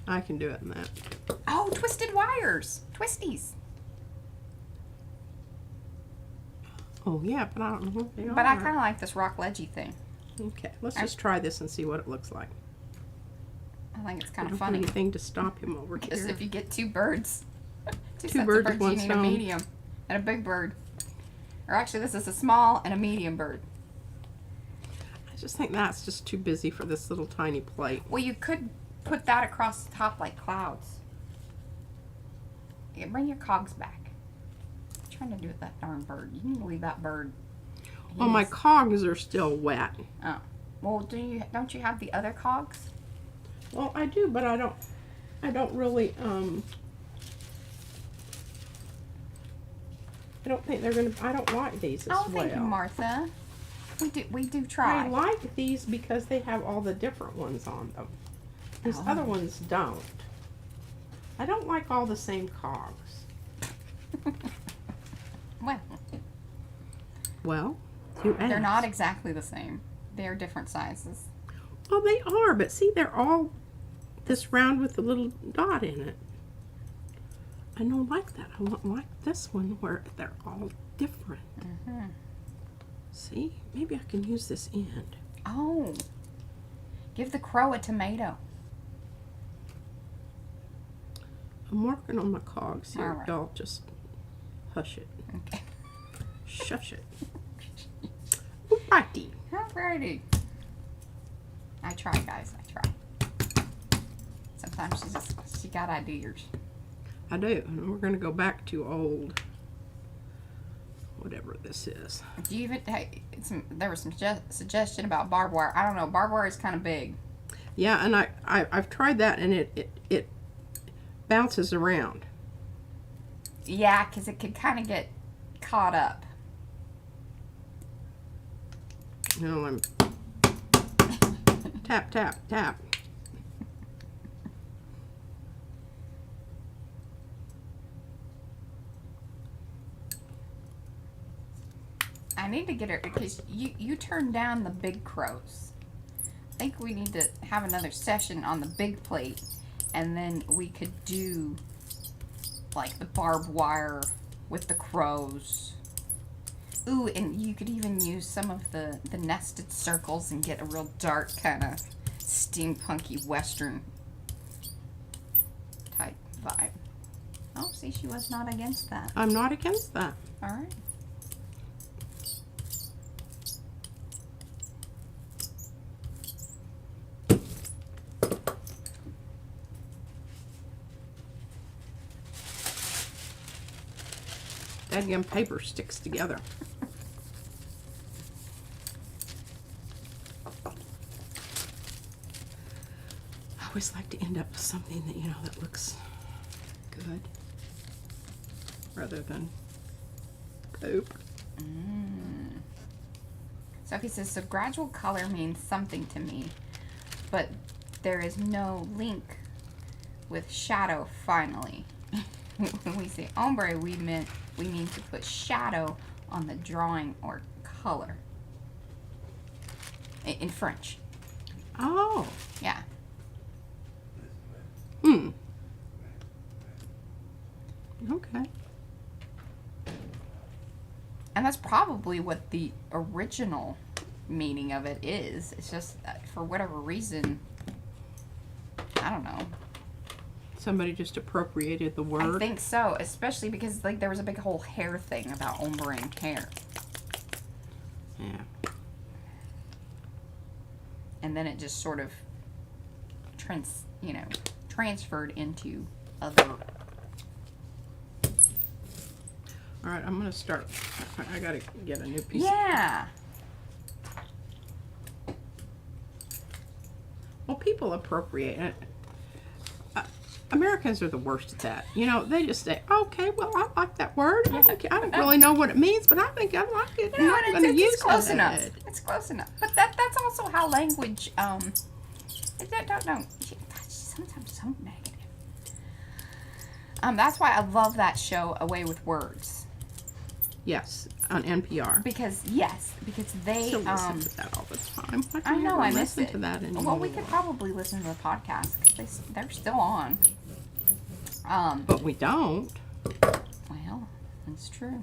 I can do it in that.
Oh, twisted wires. Twisties.
Oh yeah, but I don't know what they are.
But I kind of like this rock ledgy thing.
Okay, let's just try this and see what it looks like.
I think it's
I
kind
don't
of
have
funny.
anything to stop him over
Because
here.
if you get two birds, two
Two
sets
birds
of
with
birds,
one
you need a
stone.
medium and a big bird. Or actually, this is a small and a medium bird.
I just think that's just too busy for this little tiny plate.
Well, you could put that across the top like clouds. Yeah, bring your cogs back. I'm trying to do with that darn bird. You need to leave that bird.
Well, my cogs are still wet.
Oh. Well, don't you have the other cogs?
Well, I do, but I don't really, I don't think they're gonna, I don't like these as well.
Thank you, Martha. We do try.
I like these because they have all the different ones on them. These other ones don't. I don't like all the same cogs.
Well,
you asked.
They're not exactly the same. They're different sizes.
Well, they are, but see, they're all this round with the little dot in it. I don't like that. I want like this one where they're all different.
Mm-hmm.
See, maybe I can use this end.
Oh, give the crow a tomato.
I'm working on my cogs here.
All right.
Y'all just hush it.
Okay.
Shush it. Alrighty.
Alrighty. I try, guys. I try. Sometimes she got ideas.
I do. And we're going to go back to old, whatever this is.
Do you even, there was some suggestion about barbed wire. I don't know. Barbed wire is kind of big.
Yeah, and I've tried that, and it bounces around.
Yeah, because it could kind of get caught up.
You know, I'm tap, tap, tap.
I need to get her, because you turned down the big crows. I think we need to have another session on the big plate, and then we could do like the barbed wire with the crows. Ooh, and you could even use some of the nested circles and get a real dark kind of steampunky western type vibe. Oh, see, she was not against that.
I'm not against that.
All right.
Dadgum paper sticks together. I always like to end up with something that, you know, that looks good rather than poop.
So he says, so gradual color means something to me, but there is no link with shadow finally. When we say ombre, we mean to put shadow on the drawing or color. In French.
Oh.
Yeah.
Okay.
And that's probably what the original meaning of it is. It's just that for whatever reason, I don't know.
Somebody just appropriated the word.
I think so, especially because like there was a big whole hair thing about ombre and hair.
Yeah.
And then it just sort of transferred into other.
All right, I'm gonna start. I gotta get a new piece.
Yeah.
Well, people appropriate it. Americans are the worst at that. You know, they just say, "Okay, well, I like that word. I don't really know what it means, but I think I like it.
You know,
I'm going to use
it's close
it."
enough. It's close enough. But that's also how language. She's sometimes so negative. That's why I love that show, Away with Words.
Yes, on NPR.
Because they
Still listen to that all the time. Why
I
do you
know,
ever
I miss
listen
it.
to that anymore?
Well, we could probably listen to the podcast because they're still on.
But we don't.
Well, that's true.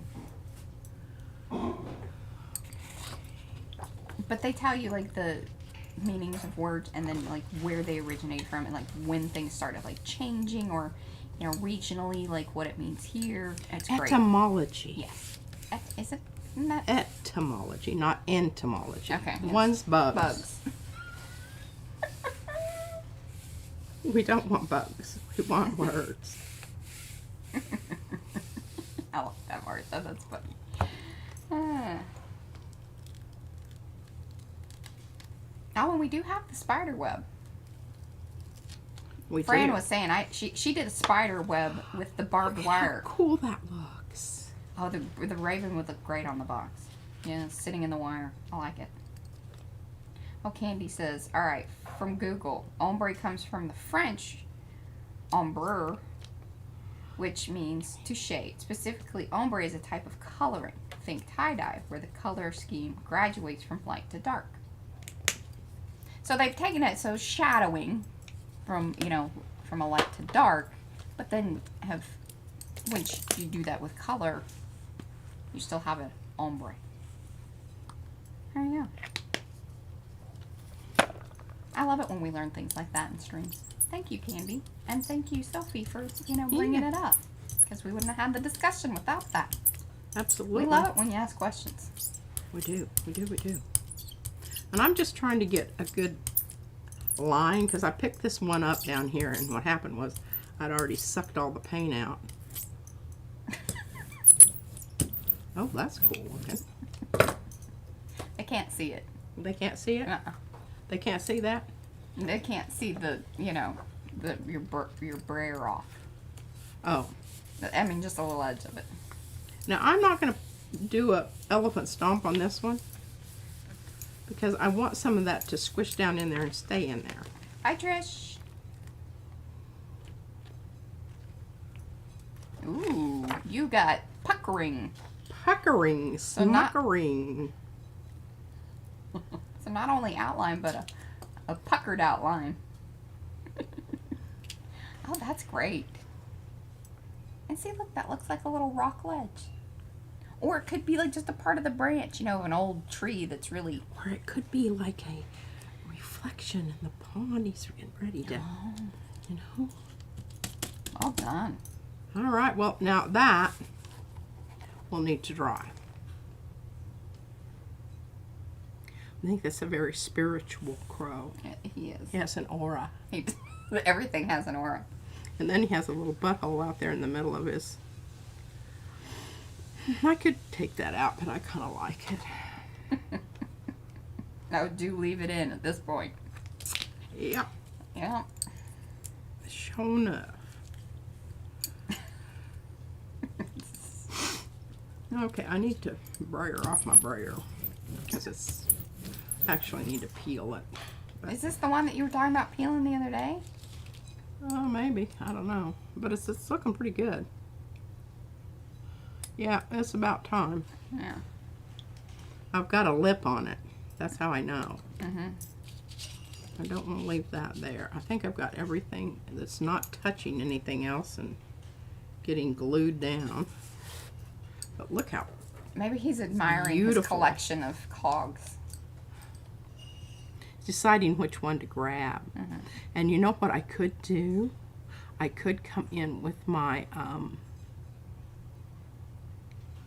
But they tell you like the meanings of words and then like where they originate from and like when things started like changing or regionally like what it means here. It's great.
Etymology.
Yes. Is it? Isn't that?
Etymology, not entomology.
Okay. Yes.
One's bugs.
Bugs.
We don't want bugs. We want words.
I like that, Martha. That's funny. Oh, and we do have the spider web. Fran
do.
was saying she did a spider web with the barbed wire.
How cool that looks.
Oh, the raven would look great on the box. Yeah, sitting in the wire. I like it. Oh, Candy says, all right, from Google, ombre comes from the French ombre, which means to shade. Specifically, ombre is a type of coloring. Think tie-dye, where the color scheme graduates from light to dark. So they've taken it, so shadowing from, from a light to dark, but then once you do that with color, you still have an ombre. There you go. I love it when we learn things like that in streams. Thank you, Candy. And thank you, Sophie, for, bringing it up. Because we wouldn't have had the discussion without that.
Absolutely.
We love it when you ask questions.
We do. We do. We do. And I'm just trying to get a good line, because I picked this one up down here, and what happened was I'd already sucked all the paint out. Oh, that's cool looking.
They can't see it.
They can't see it? They can't see that?
They can't see your brayer off.
Oh.
I mean, just a little edge of it.
Now, I'm not going to do a elephant stomp on this one, because I want some of that to squish down in there and stay in there.
Hi, Trish. Ooh, you got puckering.
Puckering, smuckering.
So not only outline, but a puckered outline. Oh, that's great. And see, look, that looks like a little rock ledge. Or it could be like just a part of the branch, of an old tree that's really...
Or it could be like a reflection in the pond. He's getting ready to,
Well done.
All right, well, now that will need to dry. I think that's a very spiritual crow.
Yeah, he is.
He has an aura.
Everything has an aura.
And then he has a little butthole out there in the middle of his... I could take that out, but I kind of like it.
No, do leave it in at this point.
Yep.
Yeah.
Sure enough. Okay, I need to brayer off my brayer, because it's... actually need to peel it. But,
Is this the one that you were talking about peeling the other day?
oh, maybe. I don't know. But it's looking pretty good. Yeah, it's about time.
Yeah.
I've got a lip on it. That's how I know.
Mm-hmm.
I don't want to leave that there. I think I've got everything that's not touching anything else and getting glued down. But look how
Maybe he's admiring his
beautiful.
collection of cogs.
deciding which one to grab.
Mm-hmm.
And you know what I could do? I could come in with my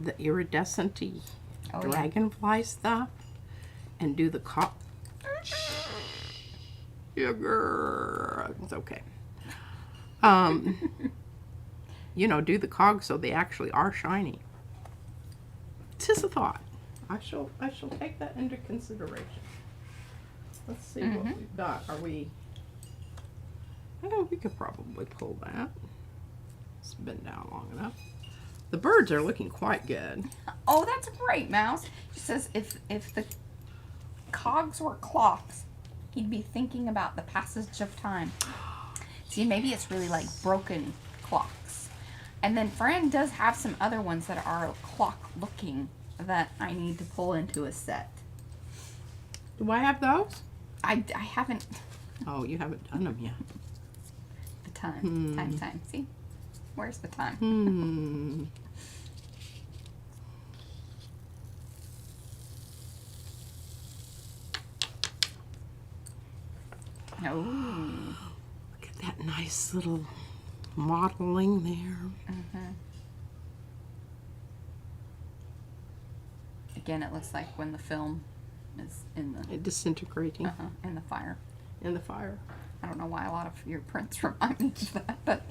the iridescent-y dragonfly stuff and do the sugar. It's okay. Do the cogs so they actually are shiny. Tis a thought. I shall take that into consideration. Let's see what we've got. We could probably pull that. It's been down long enough. The birds are looking quite good.
Oh, that's great, Mouse. She says if the cogs were clocks, he'd be thinking about the passage of time. See, maybe it's really like broken clocks. And then Fran does have some other ones that are clock looking that I need to pull into a set.
Do I have those?
I haven't.
Oh, you haven't done them yet.
The time. Time. See? Where's the time? Oh.
Look at that nice little modeling there.
Again, it looks like when the film is in the
Disintegrating
in the fire.
in the fire.
I don't know why a lot of your prints remind me of that, but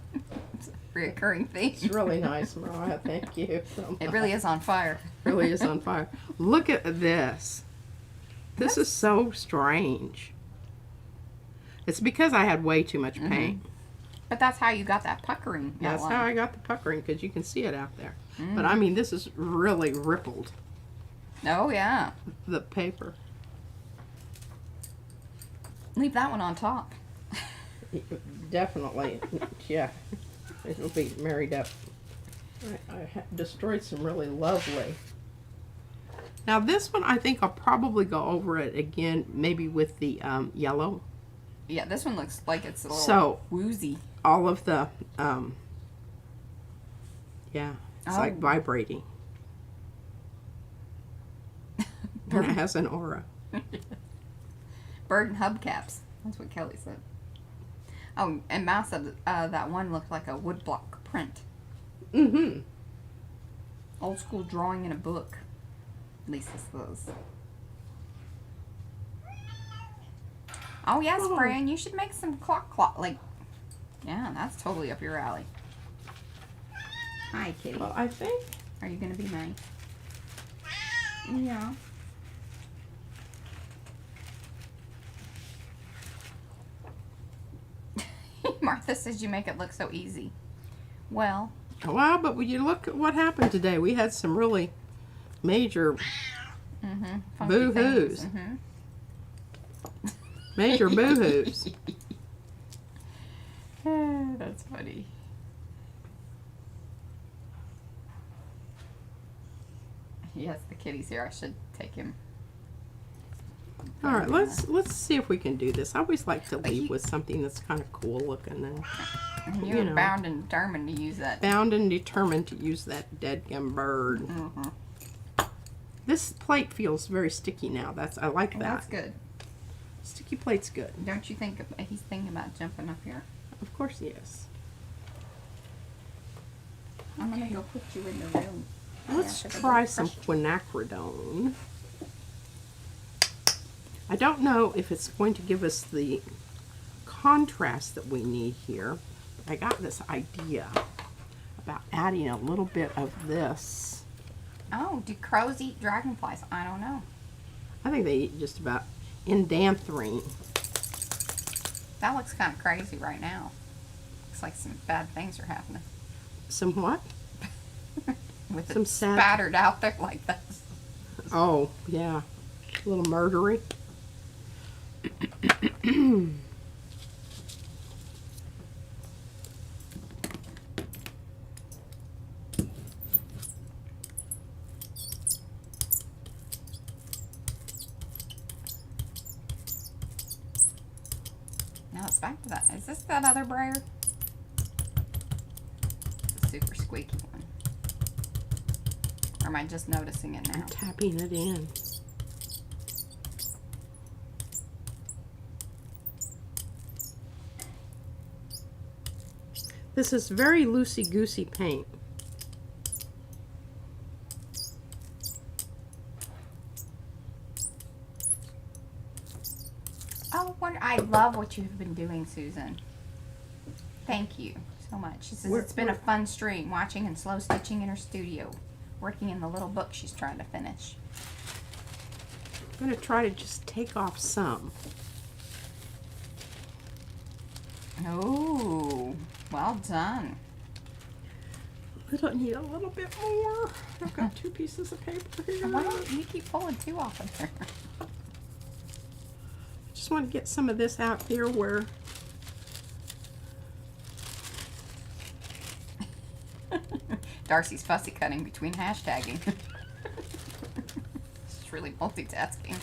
reoccurring theme.
It's really nice, Mariah. Thank you.
It really is on fire.
Really is on fire. Look at this. This is so strange. It's because I had way too much paint.
But that's how you got that puckering.
That's
outline.
how I got the puckering, because you can see it out there. But I mean, this is really rippled,
Oh, yeah.
the paper.
Leave that one on top.
Definitely, yeah. It'll be married up. I destroyed some really lovely. Now this one, I think I'll probably go over it again, maybe with the yellow.
Yeah, this one looks like it's a little
So-
woozy.
All of the, yeah, it's like
Oh.
vibrating. And it has an aura.
Bird and hubcaps. That's what Kelly said. Oh, and Mouse said that one looked like a woodblock print.
Mm-hmm.
Old school drawing in a book. Lisa says. Oh, yes,
Oh.
Fran, you should make some clock, like, yeah, that's totally up your alley. Hi, kitty.
Well, I think
Are you going to be nice? Yeah. Martha says you make it look so easy. Well,
but when you look at what happened today, we had some really major,
funky
Boo-hoos.
things.
major boo-hoos.
That's funny. Yes, the kitty's here. I should take him.
All right, let's see if we can do this. I always like to leave
you-
with something that's kind of cool looking and
And
you
you're
know.
bound and determined to use that.
bound and determined to use that deadgum bird. This plate feels very sticky now. I like that.
That's good.
Sticky plate's good.
Don't you think he's thinking about jumping up here?
Of course he is.
I'm gonna go put you in the room.
Let's
Yeah, so they
try
don't
some
crush
quinacridone. I don't know if it's going to give us the contrast that we need here. But I got this idea about adding a little bit of this.
Oh, do crows eat dragonflies? I don't know.
I think they eat just about indanthrine.
That looks kind of crazy right now. Looks like some bad things are happening.
Some what?
With
Some
it
sad-
spattered out there like this.
Oh, yeah. A little murdery.
Now it's back to that. Is this that other brayer? The super squeaky one. Or am I just noticing it now?
Tapping it in. This is very loosey-goosey paint.
Oh, I love what you've been doing, Susan. Thank you so much. She says
We're-
it's been a fun stream watching and slow stitching in her studio, working in the little book she's trying to finish.
I'm going to try to just take off some.
Oh, well done.
I need a little bit more. I've got 2 pieces of paper here.
Why don't you keep pulling two off of there?
Just want to get some of this out here where
Darcy's fussy cutting between hashtagging. She's really multitasking.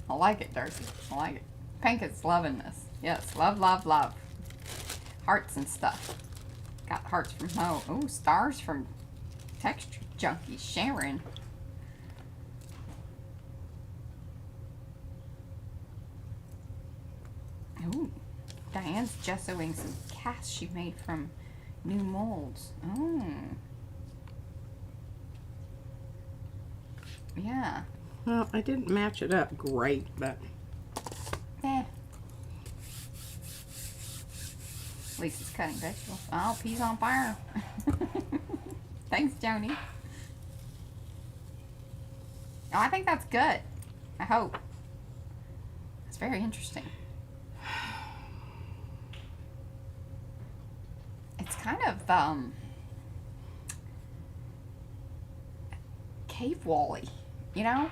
I like it, Darcy. I like it. Pink is loving this. Yes, love, love, love. Hearts and stuff. Got hearts from Mo. Oh, stars from Texture Junkie Sharon. Ooh, Diane's gessoing some casts she made from new molds. Oh. Yeah.
well, I didn't match it up great, but
Eh. At least it's cutting vegetables. Oh, peas on fire. Thanks, Joni. Oh, I think that's good. I hope. It's very interesting. It's kind of, cave wall-y, you know?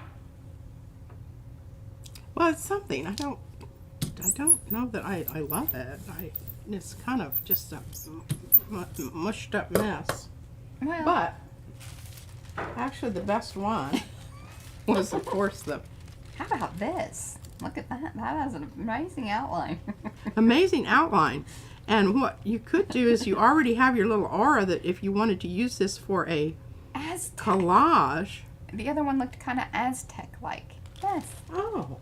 Well, it's something. I don't know that I love it. It's kind of just a mushed up mess.
Well,
But actually, the best one was, of course, the
how about this? Look at that. That has an amazing outline.
amazing outline. And what you could do is you already have your little aura that if you wanted to use this for a
Aztec.
collage.
The other one looked kind of Aztec-like. Yes.
Oh,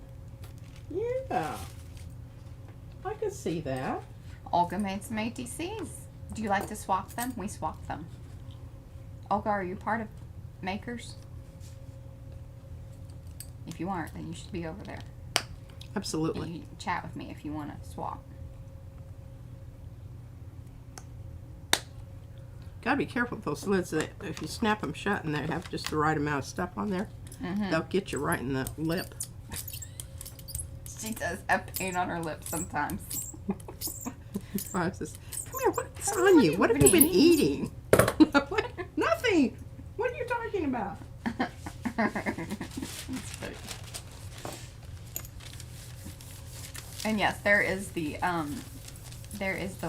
yeah. I could see that.
Olga made some ATCs. Do you like to swap them? We swap them. Olga, are you part of Makers? If you aren't, then you should be over there.
Absolutely.
You can chat with me if you want to swap.
Gotta be careful with those lids. If you snap them shut and they have just the right amount of stuff on there, they'll get you right in the lip.
She does have paint on her lips sometimes.
I was just, come here, what's on you? What have you been eating? What? Nothing. What are you talking about?
That's funny. And yes, there is the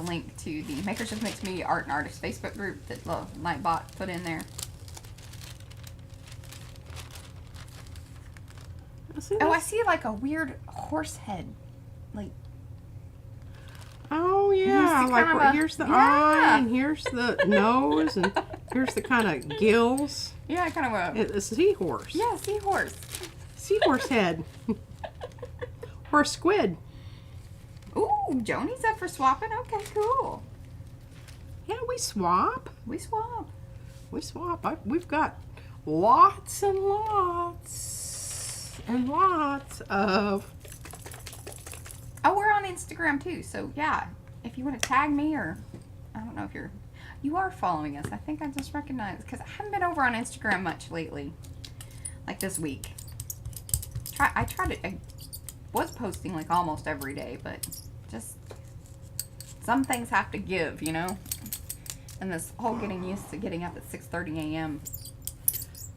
link to the Makers of Mixed Media Art and Artists Facebook group that Nightbot put in there. Oh, I see like a weird horse head. Like,
oh yeah,
Here's the
like
kind of
what,
a-
here's the
yeah.
eye, and here's the nose, and here's the kind of gills.
yeah, kind of a
It's a seahorse.
yeah, seahorse.
Seahorse head. Or a squid.
Ooh, Joni's up for swapping. Okay, cool.
Yeah, we swap.
We swap.
We swap. We've got lots and lots and lots of.
Oh, we're on Instagram too. So yeah, if you want to tag me, or I don't know if you are following us. I think I just recognized because I haven't been over on Instagram much lately. Like this week. I was posting like almost every day, but just some things have to give, you know. And this whole getting used to getting up at 6:30 a.m.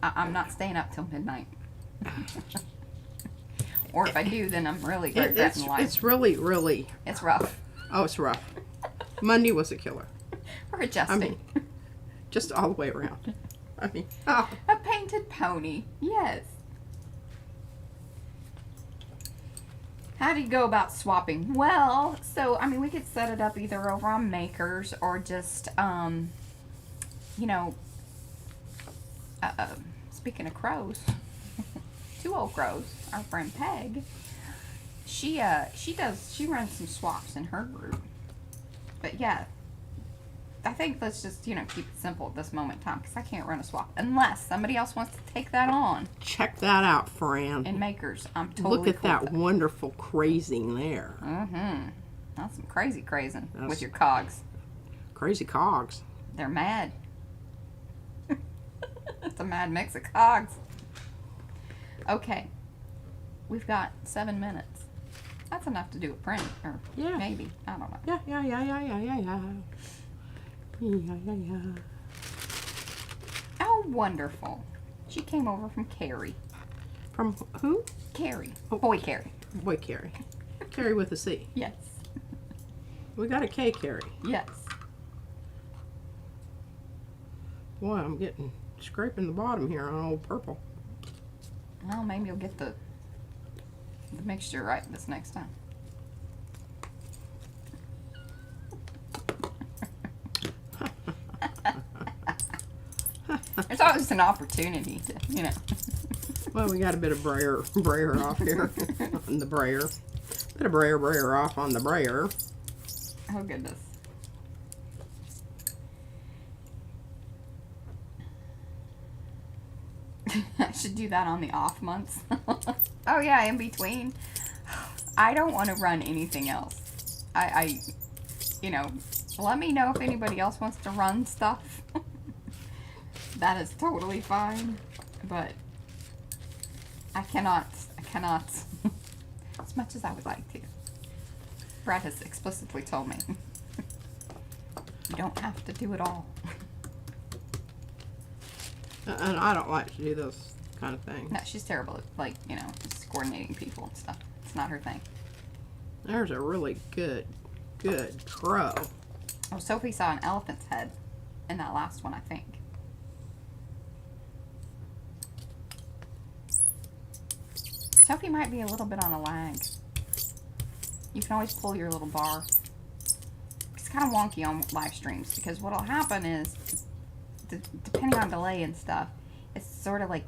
I'm not staying up till midnight. Or if I do, then I'm really regretting life.
It's really.
It's rough.
Oh, it's rough. Monday was a killer.
We're adjusting.
I mean, just all the way around. I mean, oh.
A painted pony. Yes. How do you go about swapping? Well, so, I mean, we could set it up either over on Makers or just, you know, speaking of crows, two old crows, our friend Peg, she runs some swaps in her group. But yeah, I think let's just, you know, keep it simple at this moment in time because I can't run a swap unless somebody else wants to take that on.
Check that out, Fran.
In Makers, I'm totally
Look at
cool
that
with it.
wonderful crazing there.
Mm-hmm. That's some crazy crazing with your cogs.
Crazy cogs.
They're mad. It's a mad mix of cogs. Okay. We've got 7 minutes. That's enough to do a print, or
Yeah.
maybe. I don't know.
Yeah.
Oh, wonderful. She came over from Carrie.
From who?
Carrie.
Oh.
Boy Carrie.
Boy, Carrie. Carrie with a C.
Yes.
We got a K, Carrie.
Yes.
Boy, I'm scraping the bottom here on old purple.
Well, maybe you'll get the mixture right this next time. There's always an opportunity to, you know.
Well, we got a bit of brayer off here on the brayer. Bit of brayer off on the brayer.
Oh, goodness. I should do that on the off months. Oh, yeah, in between. I don't want to run anything else. I you know, Let me know if anybody else wants to run stuff. That is totally fine. But I cannot. As much as I would like to. Brad has explicitly told me. You don't have to do it all.
And I don't like to do those kind of things.
No, she's terrible at, like, you know, just coordinating people and stuff. It's not her thing.
There's a really good crow.
Oh, Sophie saw an elephant's head in that last one, I think. Sophie might be a little bit on a lag. You can always pull your little bar. It's kind of wonky on live streams because what'll happen is, depending on delay and stuff, it's sort of like,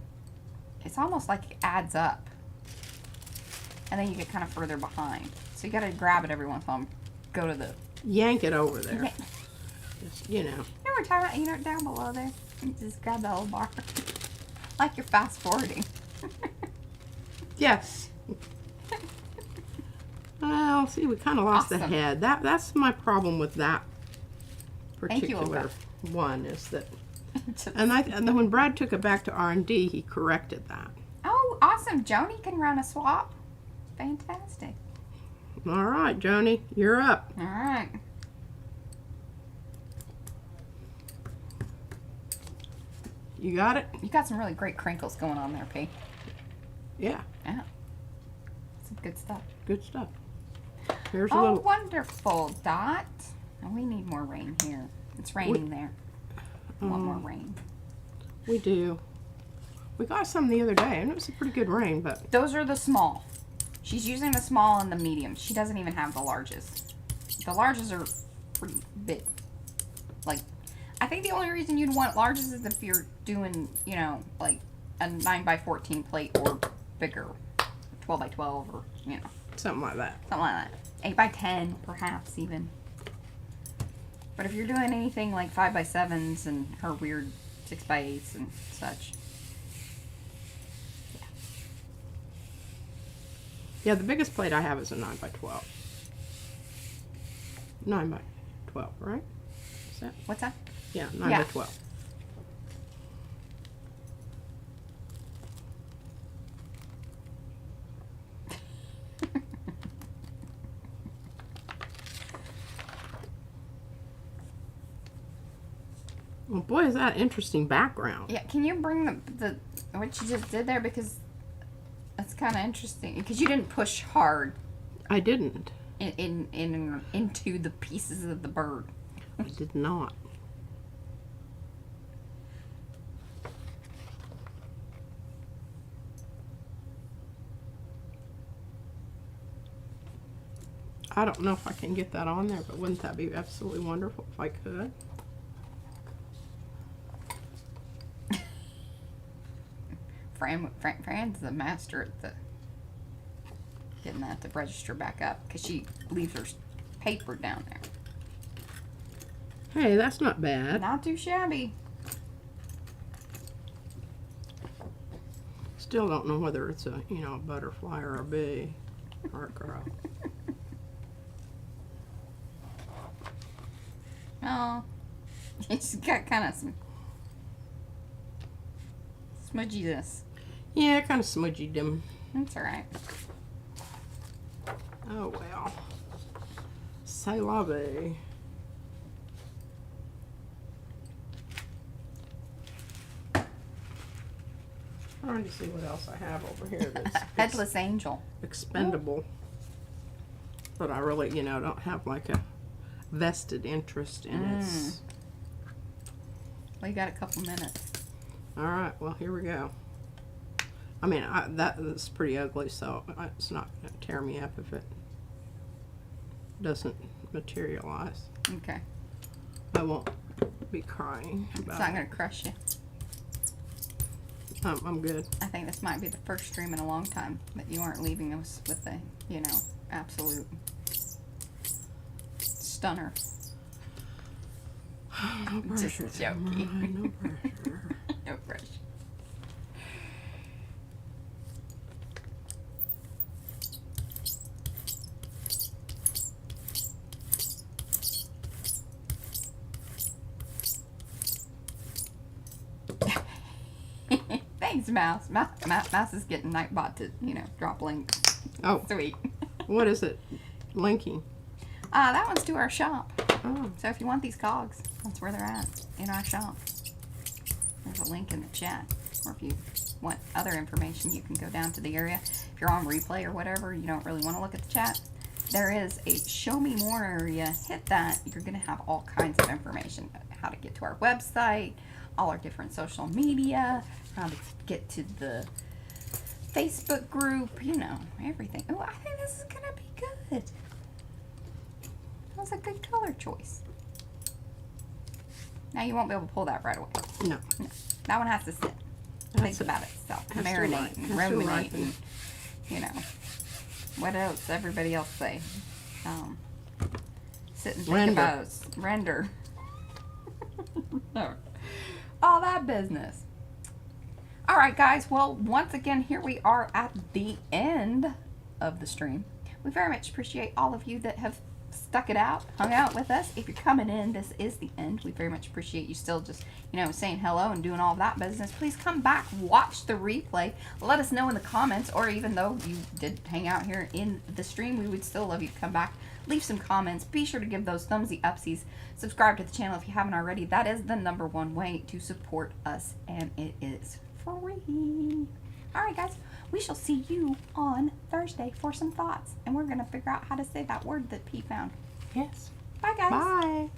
it's almost like it adds up. And then you get kind of further behind. So you gotta grab it every once in a while and go to the...
Yank it over there.
Yeah.
Just, you know.
You know what we're talking about? You know, down below there. You just grab the whole bar. Like you're fast forwarding.
Yes. Well, see, we kind of lost the
Awesome.
head. That's my problem with that
Thank you,
particular
Olga.
one is that. And then when Brad took it back to R&D, he corrected that.
Oh, awesome. Joni can run a swap. Fantastic.
All right, Joni, you're up.
All right.
You got it?
You got some really great crinkles going on there, P.
Yeah,
Yeah. Some good stuff.
good stuff. Here's a
Oh,
little.
wonderful, Dot. Oh, we need more rain here. It's raining there. I want more rain.
We do. We got some the other day, and it was a pretty good rain, but
Those are the small. She's using the small and the medium. She doesn't even have the larges. The larges are pretty big. Like, I think the only reason you'd want larges is if you're doing, you know, like a 9x14 plate or bigger. 12x12 or, you know,
something like that.
something like that. 8x10 perhaps even. But if you're doing anything like 5x7s and her weird 6x8s and such.
Yeah, the biggest plate I have is a 9x12. 9x12, right? Is that?
What's that?
Yeah, 9
Yeah.
by 12. Well, boy, is that interesting background.
Yeah, can you bring the what you just did there, because that's kind of interesting, because you didn't push hard
I didn't.
into the pieces of the bird.
I did not. I don't know if I can get that on there, but wouldn't that be absolutely wonderful if I could?
Fran's the master at the getting that to register back up, because she leaves her paper down there.
Hey, that's not bad.
Not too shabby.
Still don't know whether it's a, you know, a butterfly or a bee or a crow.
Oh, she's got kind of some smudginess.
Yeah, kind of smudgy them.
That's all right.
Oh well. C'est la vie. Trying to see what else I have over here that's
Headless angel.
expendable. But I really, you know, don't have like a vested interest in it.
Well, you got a couple minutes.
All right, well, here we go. I mean, that's pretty ugly, so it's not going to tear me up if it doesn't materialize.
Okay.
I won't be crying
It's
about
not
it.
going to crush you.
I'm good.
I think this might be the first stream in a long time that you aren't leaving us with a, you know, absolute stunner.
No
Just
pressure.
joking.
No pressure.
No pressure. Mouse. Mouse is getting Nightbot to, drop links.
Oh,
Sweet.
what is it? Linking.
That one's to our shop.
Oh,
So if you want these cogs, that's where they're at, in our shop. There's a link in the chat. Or if you want other information, you can go down to the area. If you're on replay or whatever, you don't really want to look at the chat, there is a show me more area. Hit that. You're going to have all kinds of information. How to get to our website, all our different social media, how to get to the Facebook group, everything. Oh, I think this is going to be good. That was a good color choice. Now you won't be able to pull that right away.
no.
No, that one has to sit. Think about itself.
Has to
Marinate
ri-
and
has to
ruminate
ripen.
and, what else everybody else say? Sit and think
Render.
about it. Render. All that business. All right, guys. Well, once again, here we are at the end of the stream. We very much appreciate all of you that have stuck it out, hung out with us. If you're coming in, this is the end. We very much appreciate you still just, saying hello and doing all of that business. Please come back, watch the replay. Let us know in the comments, or even though you did hang out here in the stream, we would still love you to come back. Leave some comments. Be sure to give those thumbsy upsies. Subscribe to the channel if you haven't already. That is the #1 way to support us, and it is free. All right, guys. We shall see you on Thursday for some thoughts. And we're going to figure out how to say that word that P found.
Yes.
Bye, guys.
Bye.